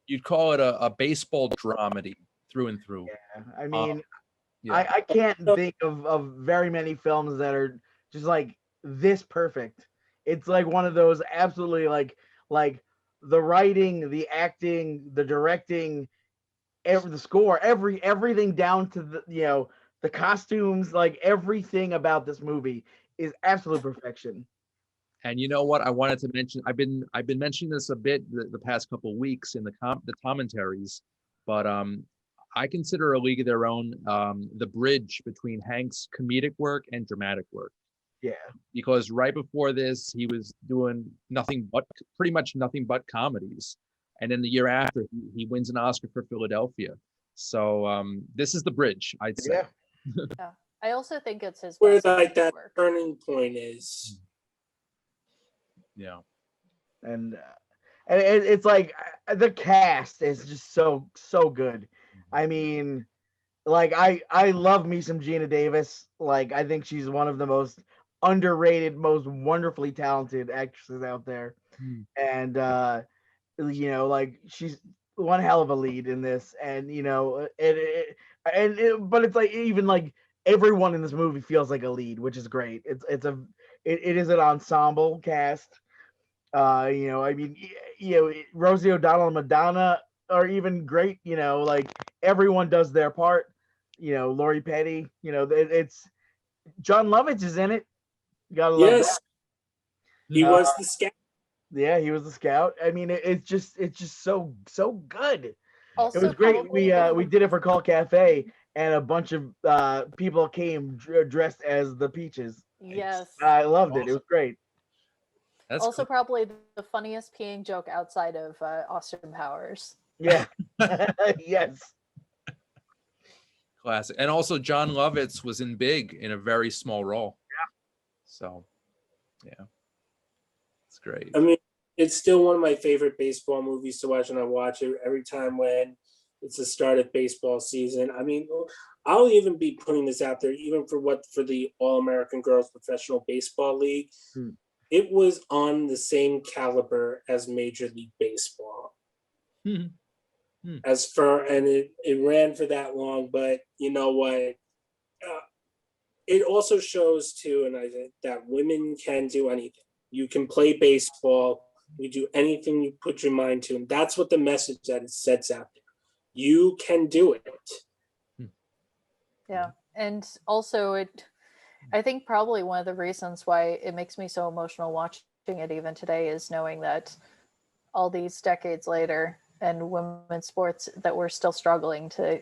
you'd call it a baseball dramedy through and through. Yeah. I mean, Yeah. I can't think of very many films that are just like this perfect. It's like one of those absolutely like the writing, the acting, the directing, the score, everything down to the the costumes, like everything about this movie is absolute perfection. And you know what? I wanted to mention. I've been mentioning this a bit the past couple of weeks in the commentaries, but I consider A League of Their Own the bridge between Hank's comedic work and dramatic work. Yeah. Because right before this, he was doing pretty much nothing but comedies, and then the year after, he wins an Oscar for Philadelphia. So this is the bridge, I'd say. Yeah. Yeah, I also think it's his Where best like that work. turning point is. Yeah. And it's like the cast is just so good. I mean, like I love me some Gina Davis. Like I think she's one of the most underrated, most wonderfully talented actresses out there. And like she's one hell of a lead in this. And but it's like even like everyone in this movie feels like a lead, which is great. It is an ensemble cast. I mean, Rosie O'Donnell and Madonna are even great. Like everyone does their part. Lori Petty. It's John Lovitz is in it. You gotta love Yes, that. he was the scout. Yeah, he was the scout. I mean, it's just so good. Also, It was great. probably We did it for Call Cafe, and a bunch of people came dressed as the Peaches. yes. I loved it. It was great. That's Also, cool. probably the funniest peeing joke outside of Austin Powers. Yeah. Yes. Classic. And also, John Lovitz was in Big in a very small role. Yeah. So, yeah, it's great. I mean, it's still one of my favorite baseball movies to watch, and I watch it every time when it's the start of baseball season. I mean, I'll even be putting this out there, even for the All-American Girls Professional Baseball League. It was on the same caliber as Major League Baseball. And it ran for that long, but you know what? It also shows too, and I think that women can do anything. You can play baseball. You do anything you put your mind to, and that's what the message that it sets out there. You can do it. Yeah, and also I think probably one of the reasons why it makes me so emotional watching it even today is knowing that all these decades later and women's sports that we're still struggling to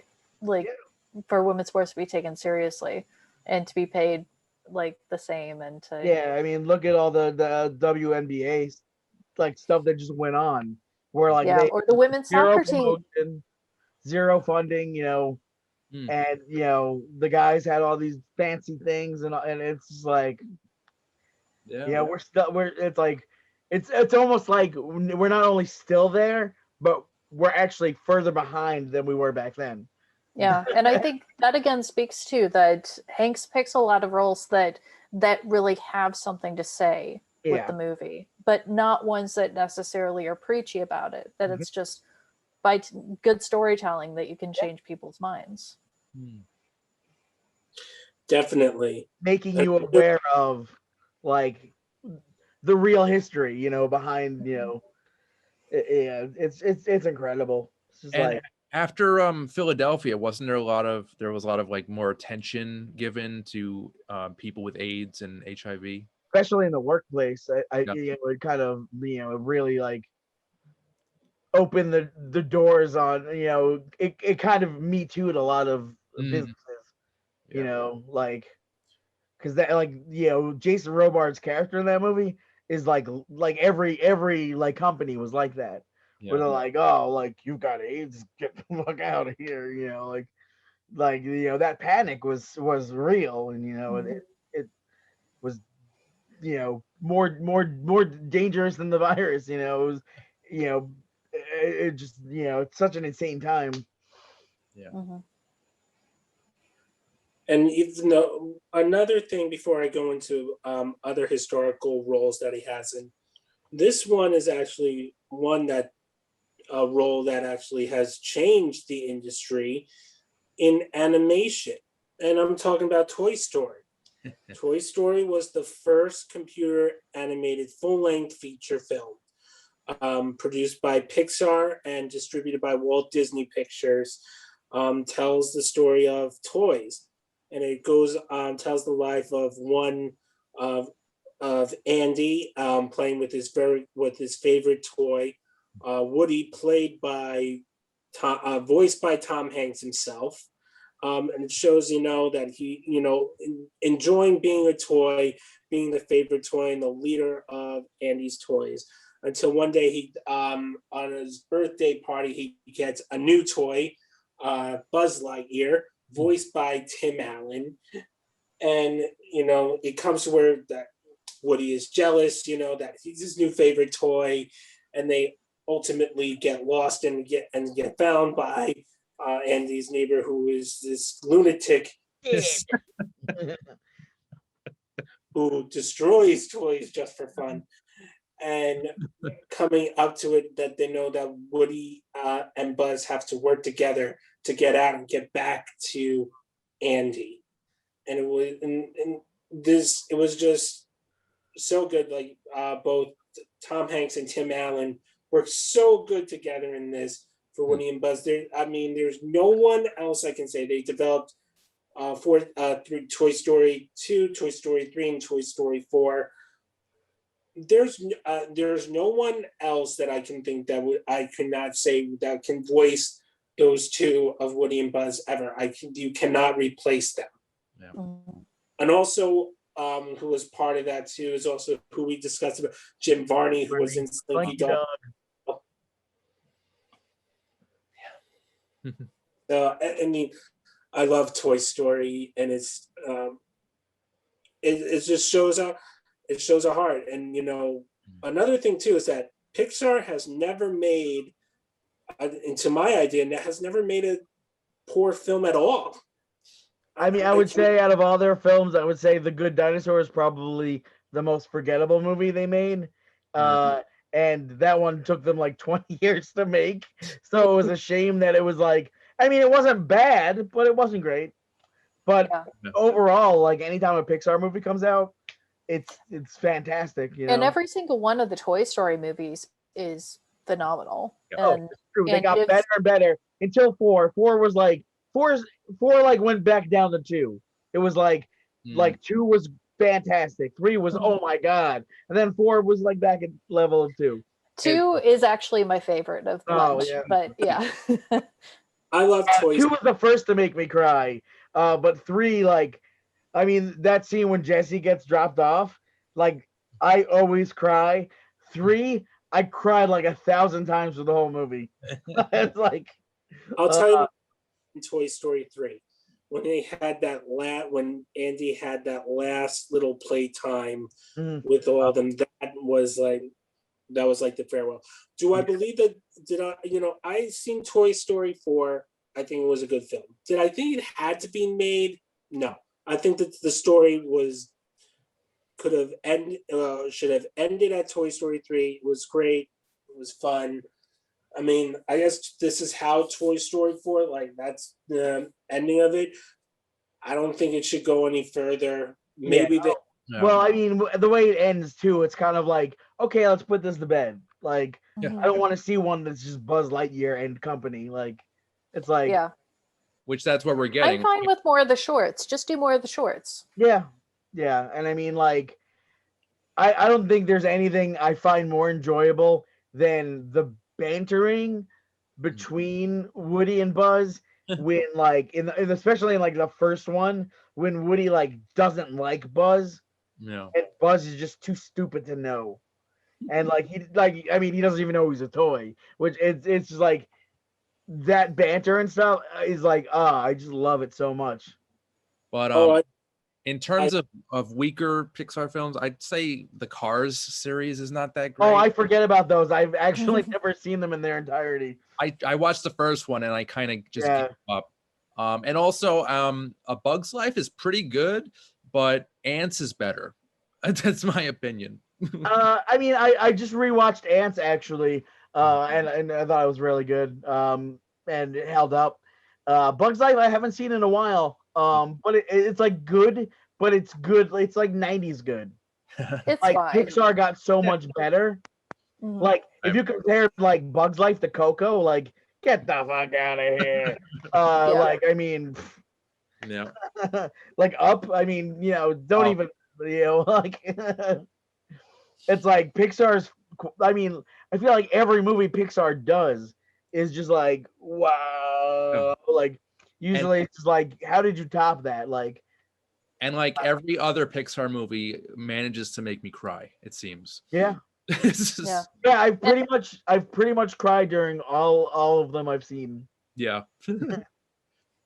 for women's sports to be taken seriously and to be paid like the same and to I mean, look at all the WNBA like stuff that just went on where like or the women's soccer team, zero funding, and the guys had all these fancy things and it's just like it's like it's almost like we're not only still there, but we're actually further behind than we were back then. Yeah, and I think that again speaks to that Hanks picks a lot of roles that really have something to say with Yeah. the movie, but not ones that necessarily are preachy about it. That Mhm. it's just by good storytelling that you can change people's minds. Definitely. Making you aware of like the real history, behind, yeah, it's incredible. It's just And like, after Philadelphia, wasn't there there was a lot of like more attention given to people with AIDS and HIV? especially in the workplace, Yeah. it kind of, it really like opened the doors on, it kind of me too'd a lot of businesses, Yeah. like, because that, like, Jason Robards' character in that movie is like every like company was like that, where Yeah. they're like, oh, like, you've got AIDS, get the fuck out of here, like that panic was real, and it was, more dangerous than the virus, it was, it just, it's such an insane time. Yeah. Mhm. And even though another thing before I go into other historical roles that he has, and this one is actually one that a role that actually has changed the industry in animation. And I'm talking about Toy Story. Toy Story was the first computer animated full length feature film produced by Pixar and distributed by Walt Disney Pictures. Tells the story of toys, and it goes tells the life of one of Andy playing with his favorite toy, Woody, played by voiced by Tom Hanks himself. And it shows, that he, enjoying being a toy, being the favorite toy and the leader of Andy's toys. Until one day on his birthday party, he gets a new toy, Buzz Lightyear, voiced by Tim Allen. And, it comes to where that Woody is jealous, that he's his new favorite toy, and they ultimately get lost and get found by Andy's neighbor, who is this lunatic who destroys toys just for fun. And coming up to it, that they know that Woody and Buzz have to work together to get out and get back to Andy. And it was just so good. Like both Tom Hanks and Tim Allen worked so good together in this for Woody and Buzz. There's no one else I can say. They developed through Toy Story 2, Toy Story 3, and Toy Story 4. There's no one else that I can think I could not say that can voice those two of Woody and Buzz ever. You cannot replace them. Yeah. Mhm. And also, who was part of that too is also who we discussed about, Jim Varney, who was in Slinky Dog. I mean, I love Toy Story, and it just shows a heart. And another thing too is that Pixar has never made, and to my idea, has never made a poor film at all. I mean, I would say out of all their films, I would say The Good Dinosaur is probably the most forgettable movie they made. And that one took them like 20 years to make. So it was a shame that it was like, I mean, it wasn't bad, but it wasn't great. But Yeah. overall, like anytime a Pixar movie comes out, it's fantastic, And every single one of the Toy Story movies is phenomenal. Oh, And it's true. They and got gives- better and better until 4. 4 was like four like went back down to 2. It was like 2 was fantastic. 3 was oh my god, and then 4 was like back at level of 2. 2 is actually my favorite of the bunch, yeah. but yeah. I love Toy 2 was the first to make me cry, but 3, like, I mean, that scene when Jesse gets dropped off, like, I always cry. 3, I cried like 1,000 times for the whole movie. It's like, I'll tell you, in Toy Story 3, when they had when Andy had that last little playtime with all of them, that was like That was like the farewell. Do I believe that? Did I? I seen Toy Story 4. I think it was a good film. Did I think it had to be made? No. I think that the story should have ended at Toy Story 3. It was great. It was fun. I mean, I guess this is how Toy Story 4, like that's the ending of it. I don't think it should go any further. Maybe Yeah. No. Well, I mean, the way it ends too, it's kind of like, okay, let's put this to bed. Like, Yeah. Mhm. I don't want to see one that's just Buzz Lightyear and company. Like, it's like, Yeah. Which that's what we're getting. I'm fine with more of the shorts. Just do more of the shorts. yeah, yeah. And I mean, like, I don't think there's anything I find more enjoyable than the bantering between Woody and Buzz when, like, especially in like the first one, when Woody like doesn't like Buzz No. and Buzz is just too stupid to know. And like I mean, he doesn't even know he's a toy, which it's just like that banter and stuff is like, I just love it so much. But Oh, in terms of weaker Pixar films, I'd say the Cars series is not that great. Oh, I forget about those. I've actually never seen them in their entirety. I watched the first one and I kind of just Yeah. gave up. And also, A Bug's Life is pretty good, but Ants is better. That's my opinion. I mean, I just rewatched Ants actually, and I thought it was really good. And it held up. Bugs Life I haven't seen in a while. But it's like good, but it's good. It's like 90s good. It's Like fine. Pixar got so much better. Mhm. Like if you compare like Bugs Life to Coco, like get the fuck out of here. Yeah. Like I mean, Yeah. like Up. I mean, don't Oh. even like. It's like Pixar's. I mean, I feel like every movie Pixar does is just like wow. Like usually it's just like, how did you top that? Like And like every other Pixar movie manages to make me cry, it seems. yeah. It's just- Yeah. Yeah, I've pretty much cried during all of them I've seen. yeah.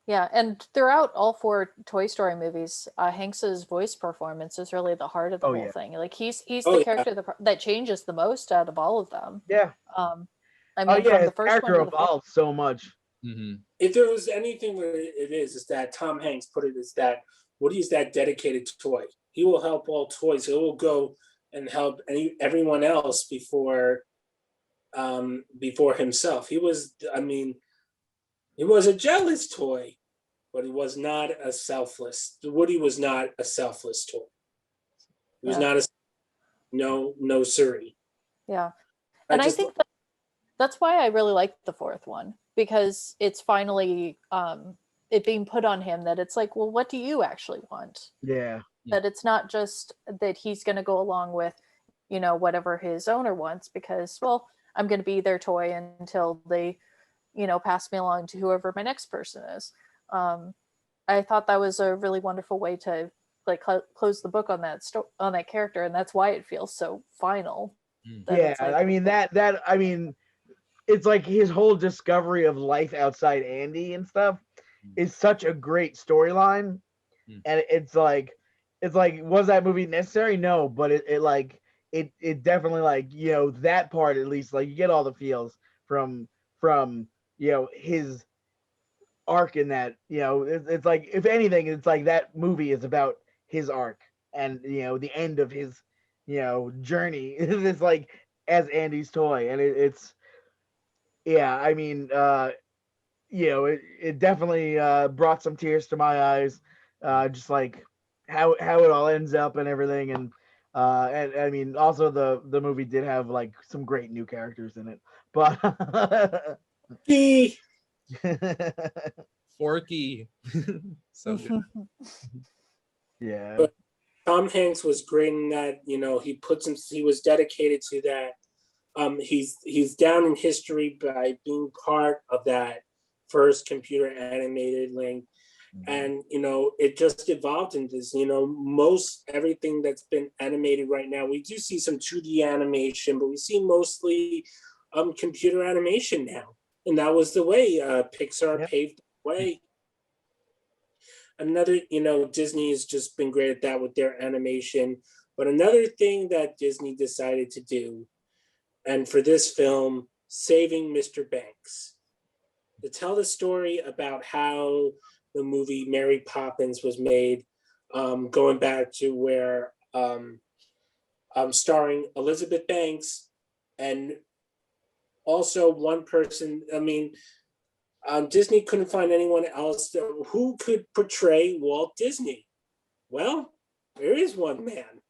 Yeah, and throughout all 4 Toy Story movies, Hanks's voice performance is really the heart of the Oh, whole yeah. thing. Like he's Oh, the yeah. character that changes the most out of all of them. Yeah. I Oh mean, yeah, from his the first one character to the fourth. evolved so much. Mhm. if there was anything that it is that Tom Hanks put it is that Woody is that dedicated toy. He will help all toys. He will go and help everyone else before himself. He was, I mean, he was a jealous toy, but he was not a selfless. Woody was not a selfless toy. He was Yeah. not a no siree. Yeah. And I think that's why I really liked the 4th one, because it's finally it being put on him that it's like, well, what do you actually want? Yeah. That it's not just that he's going to go along with, whatever his owner wants, because, well, I'm going to be their toy until they, pass me along to whoever my next person is. I thought that was a really wonderful way to like close the book on that on that character, and that's why it feels so final. that Yeah, it's like, I mean I mean, it's like his whole discovery of life outside Andy and stuff is such a great storyline. Mm. And it's like was that movie necessary? No, but it definitely like, that part at least, like you get all the feels from his arc in that, it's like, if anything, it's like that movie is about his arc and the end of his journey. It's like as Andy's toy, and it's yeah, I mean, it definitely brought some tears to my eyes, just like how it all ends up and everything. And I mean, also the movie did have like some great new characters in it, but Forky. So good. yeah. But Tom Hanks was great in that. He was dedicated to that. He's down in history by being part of that first computer animated link. And it just evolved into this. Most everything that's been animated right now, we do see some 2D animation, but we see mostly computer animation now. And that was the way Pixar paved the way. Another, Disney has just been great at that with their animation. But another thing that Disney decided to do and for this film, Saving Mr. Banks, to tell the story about how the movie Mary Poppins was made, going back to where starring Elizabeth Banks and also one person. I mean, Disney couldn't find anyone else who could portray Walt Disney. Well, there is one man,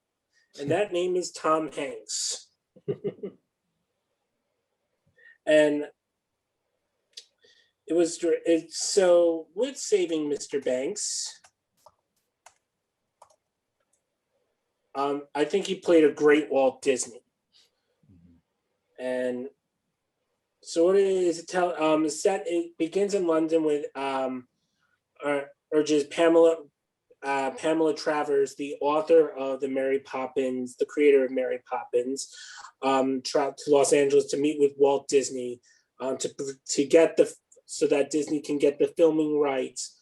and that name is Tom Hanks. And so with Saving Mr. Banks, I think he played a great Walt Disney. And so what it is it begins in London with urges Pamela Travers, the author of the Mary Poppins, the creator of Mary Poppins, to Los Angeles to meet with Walt Disney, to get so that Disney can get the filming rights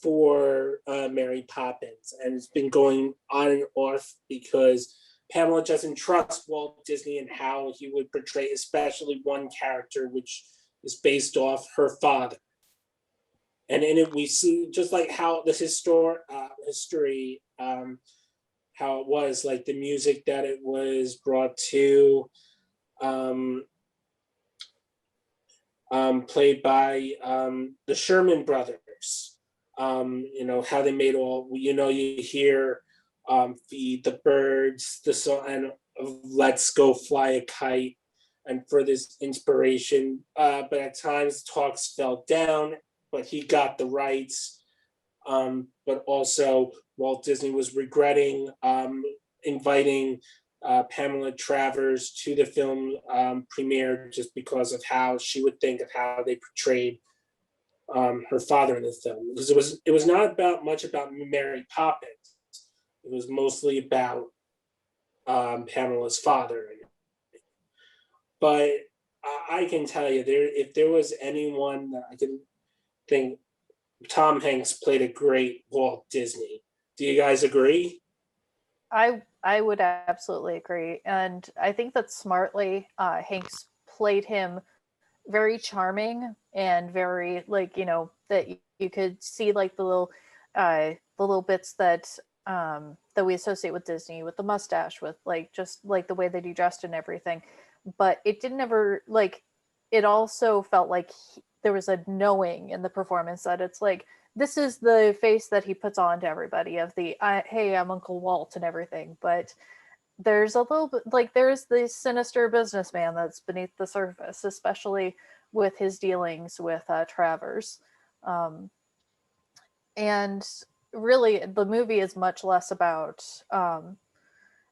for Mary Poppins. And it's been going on and off because Pamela doesn't trust Walt Disney and how he would portray, especially one character, which is based off her father. And in it, we see just like how the history, how it was, like the music that it was brought to, played by the Sherman Brothers. How they made you hear Feed the Birds, the song, and Let's Go Fly a Kite, and for this inspiration. But at times talks fell down, but he got the rights. But also Walt Disney was regretting inviting Pamela Travers to the film premiere just because of how she would think of how they portrayed her father in the film. Because it was not much about Mary Poppins. It was mostly about Pamela's father. But I can tell you, if there was anyone that I can think, Tom Hanks played a great Walt Disney. Do you guys agree? I would absolutely agree, and I think that smartly, Hanks played him very charming and very that you could see like the little bits that we associate with Disney, with the mustache, with like just like the way that he dressed and everything. But it didn't ever it also felt like there was a knowing in the performance that it's like, this is the face that he puts on to everybody of the hey, I'm Uncle Walt and everything. But there's a little bit there's this sinister businessman that's beneath the surface, especially with his dealings with Travers. And really the movie is much less about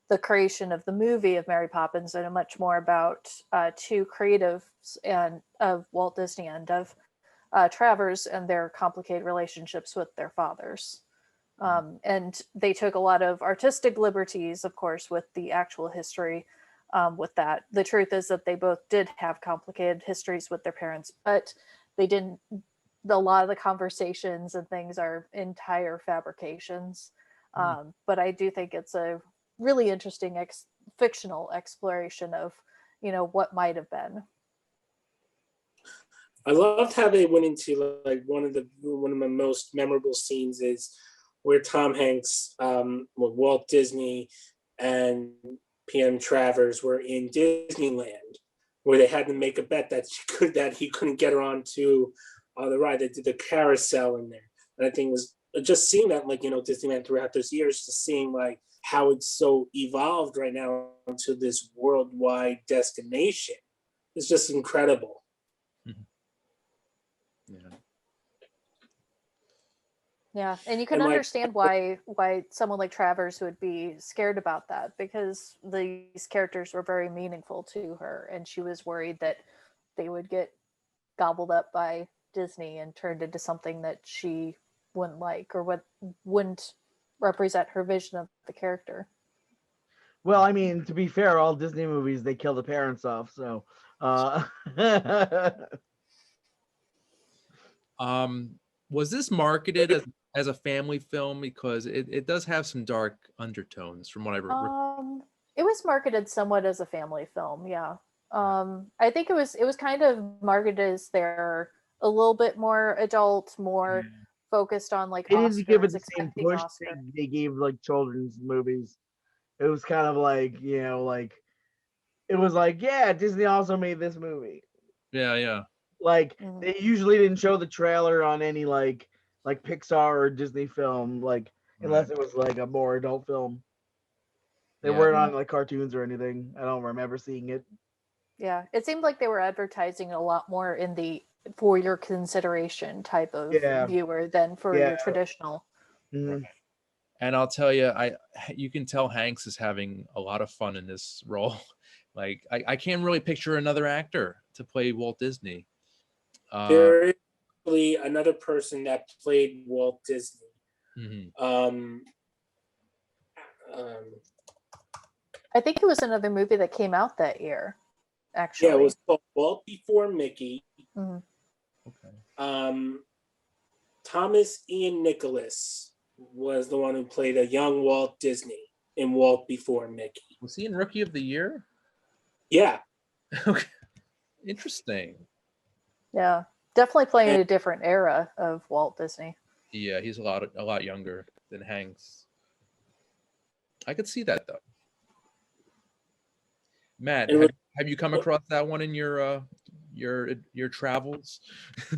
the creation of the movie of Mary Poppins and much more about two creatives and of Walt Disney and of Travers and their complicated relationships with their fathers. And they took a lot of artistic liberties, of course, with the actual history with that. The truth is that they both did have complicated histories with their parents, but they didn't. A lot of the conversations and things are entire fabrications. But I do think it's a really interesting fictional exploration of, what might have been. I loved how they went into like one of the most memorable scenes is where Tom Hanks, Walt Disney, and PM Travers were in Disneyland, where they had to make a bet that he couldn't get her onto the ride. They did the carousel in there, and I think it was just seeing that Disneyland throughout those years, just seeing like how it's so evolved right now into this worldwide destination. It's just incredible. Yeah, and you can understand why someone like Travers would be scared about that, because these characters were very meaningful to her, and she was worried that they would get gobbled up by Disney and turned into something that she wouldn't like or wouldn't represent her vision of the character. Well, I mean, to be fair, all Disney movies, they kill the parents off, so was this marketed as a family film? Because it does have some dark undertones from what I remember. It was marketed somewhat as a family film, yeah. I think it was kind of marketed as they're a little bit more adult, more focused on like They didn't give it Oscars, the same expecting push Oscar. they gave like children's movies. It was kind of like, like it was like, yeah, Disney also made this movie. Yeah, yeah. Like Mhm. they usually didn't show the trailer on any like Pixar or Disney film, like unless it was like a more adult film. They Yeah. weren't on like cartoons or anything. I don't remember seeing it. Yeah, it seemed like they were advertising a lot more in the for your consideration type of Yeah. viewer than for Yeah. your traditional. Mhm. And I'll tell you, you can tell Hanks is having a lot of fun in this role. Like I can't really picture another actor to play Walt Disney. There is actually another person that played Walt Disney. Mhm. Um, I think it was another movie that came out that year, actually. yeah, it was called Walt Before Mickey. Mhm. Okay. Thomas Ian Nicholas was the one who played a young Walt Disney in Walt Before Mickey. Was he in Rookie of the Year? Yeah, Okay. Interesting. Yeah, definitely playing a different era of Walt Disney. Yeah, he's a lot younger than Hanks. I could see that though. Matt, And have you come across that one in your travels?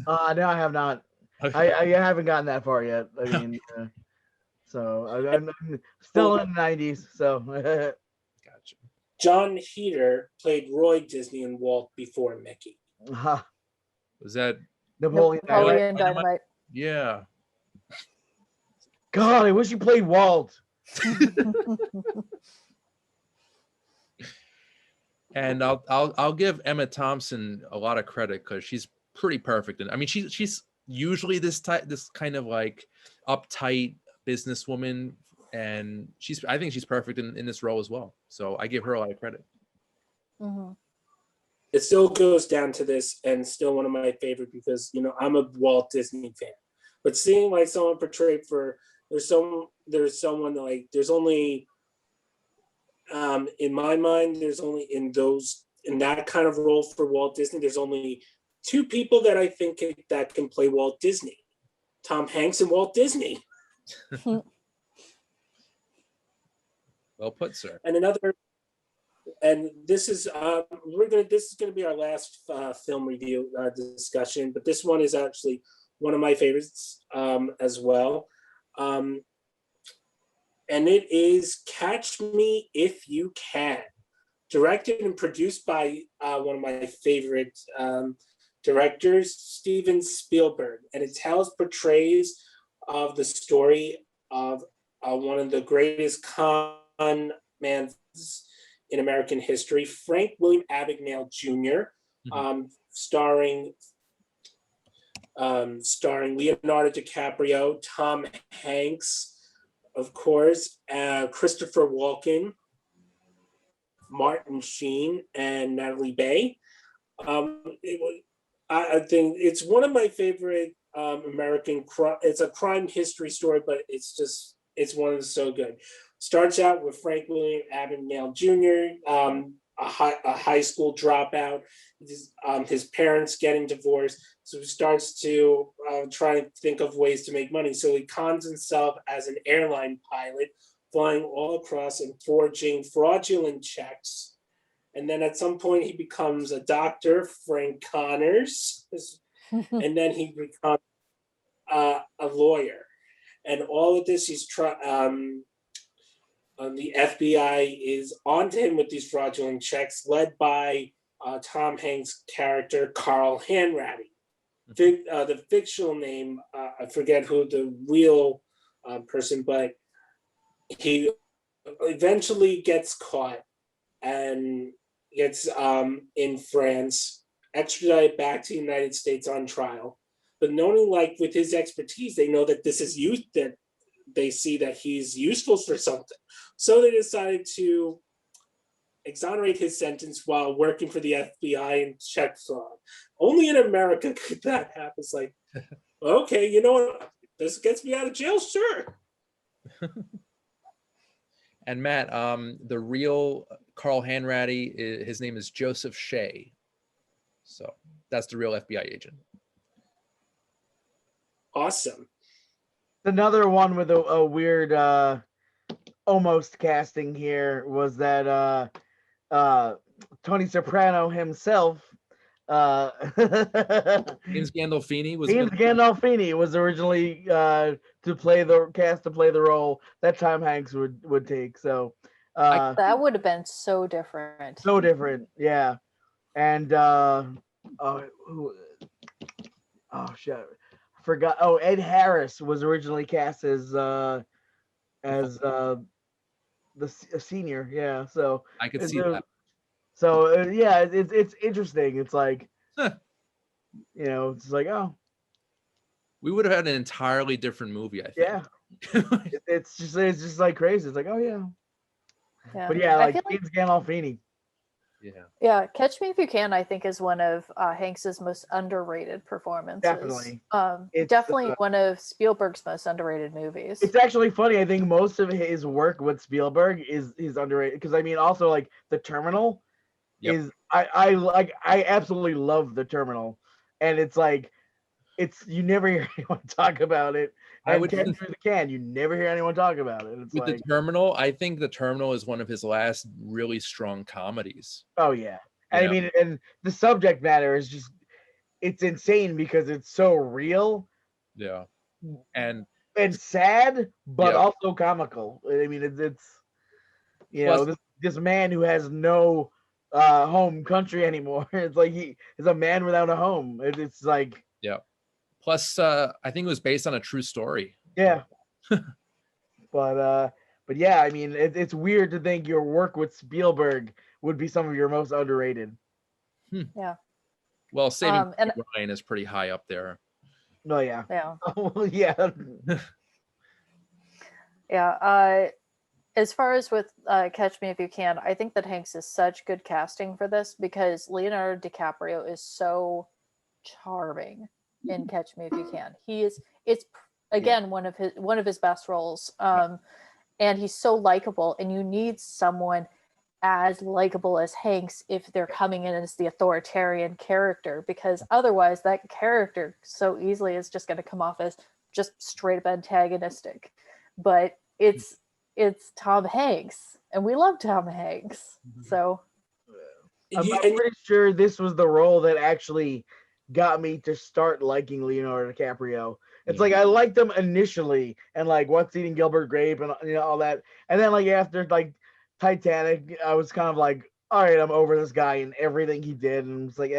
No, I have not. I haven't gotten that far yet. I mean, so I'm still in the 90s. So Gotcha. John Heater played Roy Disney in Walt Before Mickey. Was that? Napoleon Dynamite. Napoleon Dynamite. Yeah. God, I wish you played Walt. And I'll give Emma Thompson a lot of credit because she's pretty perfect. And I mean, she's usually this kind of like uptight businesswoman, and I think she's perfect in this role as well. So I give her a lot of credit. Mm-hmm. It still goes down to this, and still one of my favorite because I'm a Walt Disney fan. But seeing like someone portrayed there's someone like there's only in my mind there's only in that kind of role for Walt Disney there's only two people that I think that can play Walt Disney: Tom Hanks and Walt Disney. Well put, sir. And this is this is gonna be our last film review discussion, but this one is actually one of my favorites as well. And it is Catch Me If You Can, directed and produced by one of my favorite directors, Steven Spielberg. And it portrays of the story of one of the greatest con men in American history, Frank William Abagnale Jr., starring Leonardo DiCaprio, Tom Hanks, of course, Christopher Walken, Martin Sheen, and Natalie Bay. I think it's one of my favorite American. It's a crime history story, but it's one of the so good. Starts out with Frank William Abagnale Jr., a high school dropout. His parents getting divorced, so he starts to try to think of ways to make money. So he cons himself as an airline pilot, flying all across and forging fraudulent checks. And then at some point he becomes a doctor, Frank Connors, and then he becomes a lawyer. And all of this, the FBI is onto him with these fraudulent checks, led by Tom Hanks' character, Carl Hanratty. The fictional name, I forget who the real person, but he eventually gets caught and gets in France, extradited back to the United States on trial. But knowing, like, with his expertise, they know that this is that they see that he's useful for something. So they decided to exonerate his sentence while working for the FBI and check fraud. Only in America could that happen. It's like, okay, you know what? This gets me out of jail, sure. And Matt, the real Carl Hanratty, his name is Joseph Shea. So that's the real FBI agent. Awesome. Another one with a weird almost casting here was that Tony Soprano himself, James Gandolfini was James Gandolfini was originally to play the role that Tom Hanks would take. So That would have been so different. so different, yeah. And who, oh shit, I forgot. Oh, Ed Harris was originally cast as a senior, yeah. So I could see that. So yeah, it's interesting. It's like, Huh. you know, it's like, oh We would have had an entirely different movie, I think. yeah, it's just like crazy. It's like, oh yeah, Yeah. but yeah, I like feel like James Gandolfini. Yeah. Yeah, Catch Me If You Can, I think, is one of Hanks's most underrated performances. Definitely. It's, Definitely one of Spielberg's most underrated movies. It's actually funny. I think most of his work with Spielberg is underrated because I mean, also like The Terminal is I absolutely love The Terminal, and it's like you never hear anyone talk about it. I And would- Catch Me If You Can, you never hear anyone talk about it. It's With like, The Terminal, I think The Terminal is one of his last really strong comedies. oh yeah. And Yeah. I mean, and the subject matter is just it's insane because it's so real Yeah. And and sad, but Yeah. also comical. I mean, it's you know, Plus- this man who has no home country anymore. It's like he is a man without a home. It's like, plus, I think it was based on a true story. yeah. but yeah, I mean, it's weird to think your work with Spielberg would be some of your most underrated. Well, Saving And Private Ryan is pretty high up there. Oh yeah. yeah, Yeah. yeah. As far as with Catch Me If You Can, I think that Hanks is such good casting for this because Leonardo DiCaprio is so charming in Catch Me If You Can. It's again one of his best roles. And he's so likable, and you need someone as likable as Hanks if they're coming in as the authoritarian character, because otherwise that character so easily is just going to come off as just straight up antagonistic. But it's Tom Hanks, and we love Tom Hanks. So I'm pretty sure this was the role that actually got me to start liking Leonardo DiCaprio. It's Yeah. like I liked him initially, and like What's Eating Gilbert Grape, and you know all that, and then like after like Titanic, I was kind of like, all right, I'm over this guy and everything he did, and it's like,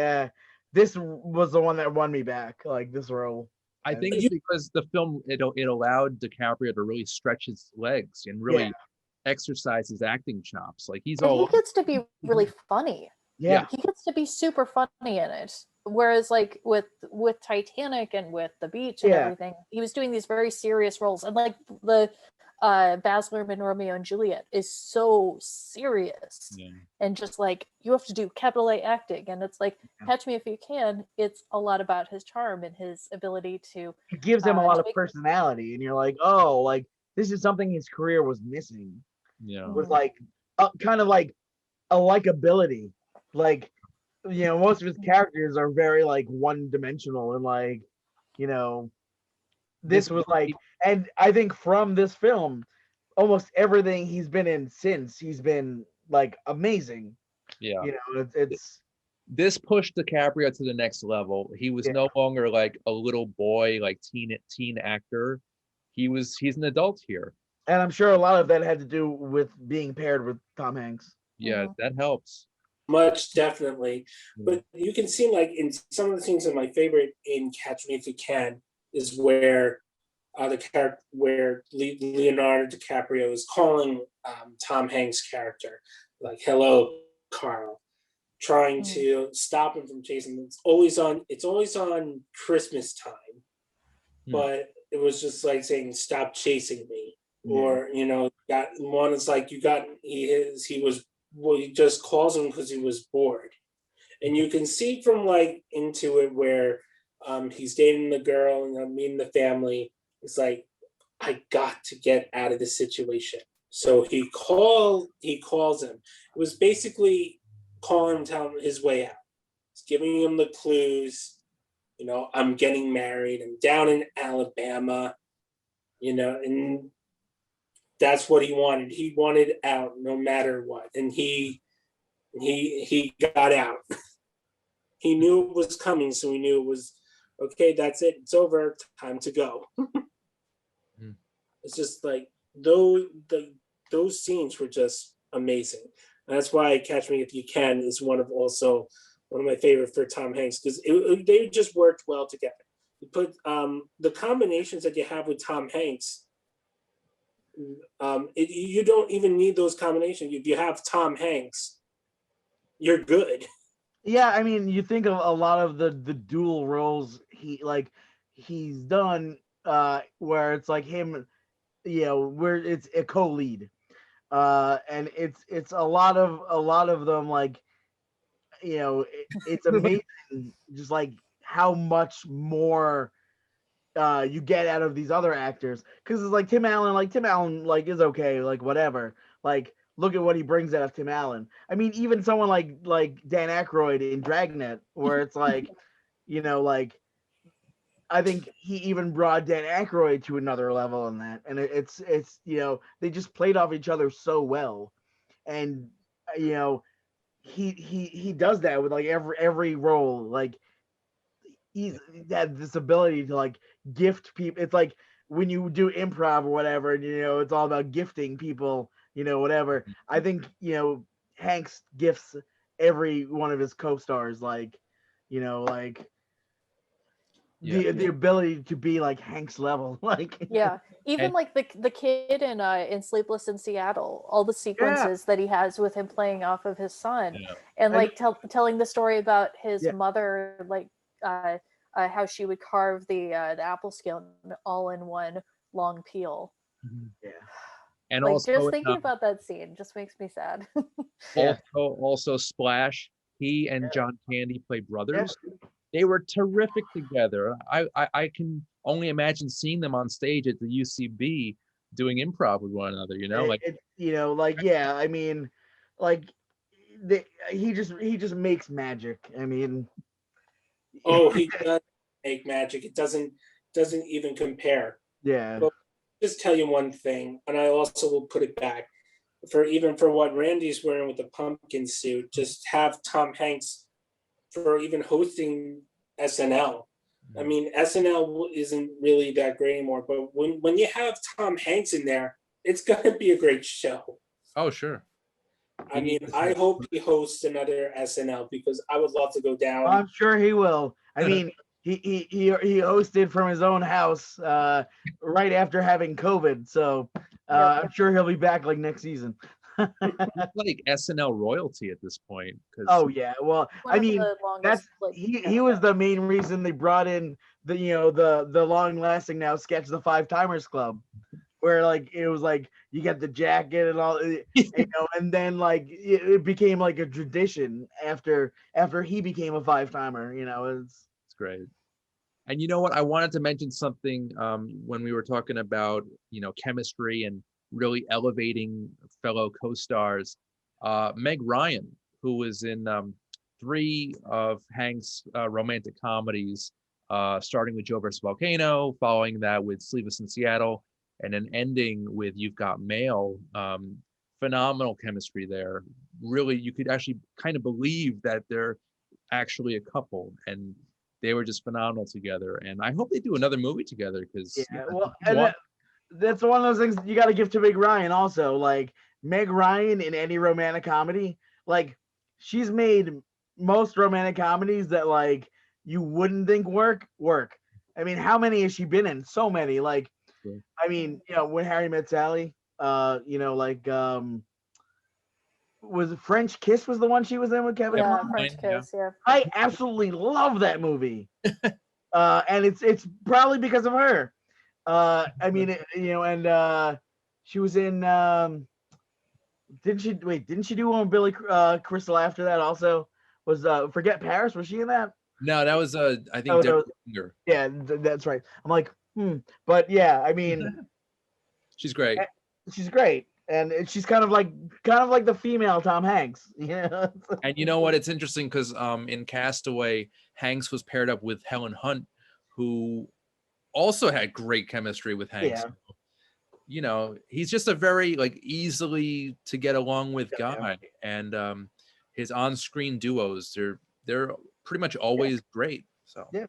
this was the one that won me back, like this role. I think it's because the film it allowed DiCaprio to really stretch his legs and really exercise his acting chops. Like he's and all he gets to be really funny. Yeah, He gets to be super funny in it. Whereas like with Titanic and with The Beach and everything, he was doing these very serious roles. And like the Baz Luhrmann Romeo and Juliet is so serious and just like you have to do capital A acting. And it's like Catch Me If You Can, it's a lot about his charm and his ability to it gives him a lot of personality, and you're like, oh, like this is something his career was missing. Yeah. Was like kind of like a likability, like, you know, most of his characters are very like one-dimensional, and like, you know, this was like, and I think from this film, almost everything he's been in since, he's been like amazing. Yeah. You know, it's This pushed DiCaprio to the next level. He was no longer like a little boy, like teen actor. He's an adult here. and I'm sure a lot of that had to do with being paired with Tom Hanks. Yeah, that helps. Much definitely. But you can see like in some of the scenes that my favorite in Catch Me If You Can is where the character where Leonardo DiCaprio is calling Tom Hanks' character, like, hello, Carl, trying to stop him from chasing him. It's always on Christmas time. But it was just like saying, stop chasing me. Or, you know, that one is like he just calls him because he was bored. And you can see from like into it where he's dating the girl and meeting the family. It's like, I got to get out of this situation. So he calls him. It was basically calling him, telling him his way out. He's giving him the clues. I'm getting married. I'm down in Alabama. And that's what he wanted. He wanted out no matter what, and he got out. He knew it was coming, so he knew it was okay. That's it. It's over. Time to go. It's just like those scenes were just amazing. And that's why Catch Me If You Can is one of my favorite for Tom Hanks, because they just worked well together. You put the combinations that you have with Tom Hanks. You don't even need those combinations. If you have Tom Hanks, you're good. Yeah, I mean, you think of a lot of the dual roles he's done, where it's like him, where it's a co-lead, and it's a lot of them, like, it's amazing just like how much more you get out of these other actors, because it's like Tim Allen like is okay, like whatever, like look at what he brings out of Tim Allen. I mean, even someone like Dan Aykroyd in Dragnet, where it's like, like I think he even brought Dan Aykroyd to another level in that, and it's they just played off each other so well, and he does that with like every role. Like he's had this ability to like gift people. It's like when you do improv or whatever, and it's all about gifting people, whatever. I think Hanks gifts every one of his co-stars, like like the ability to be like Hanks level, like even And- like the kid in Sleepless in Seattle, all the sequences that he has with him playing off of his son, and like telling the story about his mother, like how she would carve the apple skin all in one long peel. And like also just thinking about that scene just makes me sad. also Splash. He and John Candy play brothers. They were terrific together. I can only imagine seeing them on stage at the UCB doing improv with one another. I mean, like he just makes magic. I mean, He does make magic. It doesn't even compare. Yeah. But just tell you one thing, and I also will put it back for what Randy's wearing with the pumpkin suit. Just have Tom Hanks for even hosting SNL. I mean, SNL isn't really that great anymore, but when you have Tom Hanks in there, it's gonna be a great show. Oh, sure. I mean, I hope he hosts another SNL, because I would love to go down. I'm sure he will. I mean, he hosted from his own house right after having COVID, so I'm sure he'll be back like next season. Like SNL royalty at this point. Oh yeah, well, I mean, that's he was the main reason they brought in the long lasting now sketch, the Five Timers Club, where like it was like you get the jacket and all, and then like it became like a tradition after he became a five timer. It's great. And you know what? I wanted to mention something when we were talking about chemistry and really elevating fellow co-stars. Meg Ryan, who was in 3 of Hank's romantic comedies, starting with Joe vs. Volcano, following that with Sleepless in Seattle, and then ending with You've Got Mail. Phenomenal chemistry there. Really, you could actually kind of believe that they're actually a couple, and they were just phenomenal together. And I hope they do another movie together, because that's one of those things you got to give to Meg Ryan also. Like Meg Ryan in any romantic comedy, like she's made most romantic comedies that like you wouldn't think work. I mean, how many has she been in? So many. Like, I mean, When Harry Met Sally, was French Kiss was the one she was in with Kevin? Yeah, French Kiss. Yeah. I absolutely love that movie, and it's probably because of her. I mean, and she was in. Didn't she do one with Billy Crystal after that? Also, was Forget Paris? Was she in that? No, that was I think Deborah Winger. Yeah, that's right. I'm like, but yeah, I mean, she's great. She's great. and she's kind of like the female Tom Hanks. Yeah. And you know what? It's interesting because in Castaway, Hanks was paired up with Helen Hunt, who also had great chemistry with Hanks. Yeah. You know, he's just a very like easily to get along with Yeah. guy, and his on-screen duos, they're pretty much always great. So Yeah.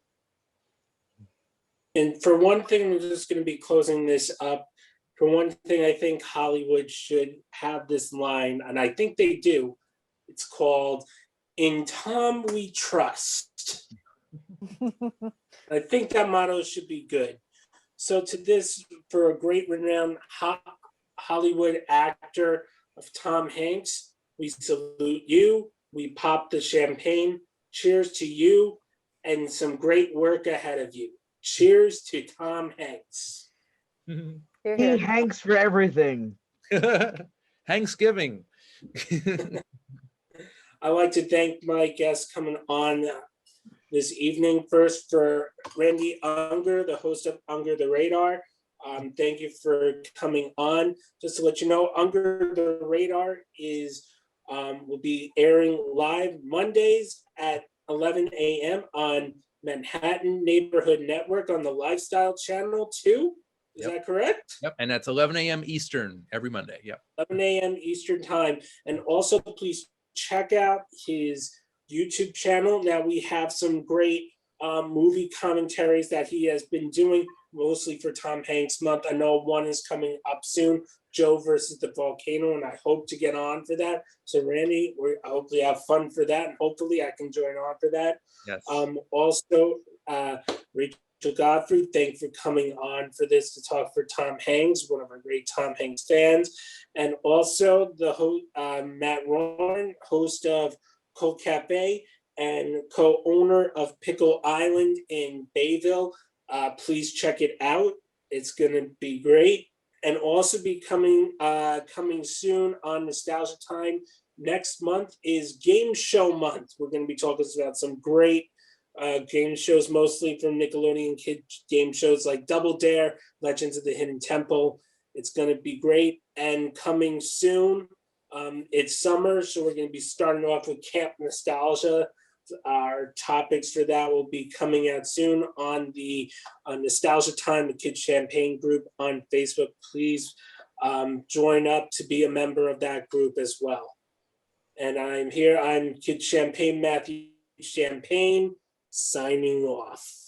And for one thing, we're just going to be closing this up. For one thing, I think Hollywood should have this line, and I think they do. It's called "In Tom We Trust." I think that motto should be good. So to this, for a great renowned Hollywood actor of Tom Hanks, we salute you. We pop the champagne. Cheers to you and some great work ahead of you. Cheers to Tom Hanks. Here, He here. hanks for everything. Thanksgiving. I'd like to thank my guests coming on this evening. First, for Randy Unger, the host of Unger the Radar. Thank you for coming on. Just to let you know, Unger the Radar will be airing live Mondays at 11 a.m. on Manhattan Neighborhood Network on the Lifestyle Channel 2. Is Yep. that correct? Yep, and that's 11 a.m. Eastern every Monday. Yep. 11 a.m. Eastern time. And also, please check out his YouTube channel. Now we have some great movie commentaries that he has been doing, mostly for Tom Hanks month. I know one is coming up soon, Joe versus the Volcano, and I hope to get on for that. So Randy, I hopefully have fun for that, and hopefully I can join on for that. Yes. Also, Rachel Godfrey, thank you for coming on for this to talk for Tom Hanks, one of our great Tom Hanks fans. And also the host, Matt Roran, host of Cold Cafe and co-owner of Pickle Island in Bayville. Please check it out. It's gonna be great. And also be coming soon on Nostalgia Time. Next month is Game Show Month. We're gonna be talking about some great game shows, mostly from Nickelodeon kid game shows like Double Dare, Legends of the Hidden Temple. It's going to be great. And coming soon, it's summer, so we're going to be starting off with Camp Nostalgia. Our topics for that will be coming out soon on the Nostalgia Time, the Kid Champagne group on Facebook. Please join up to be a member of that group as well. And I'm Kid Champagne, Matthew Champagne, signing off.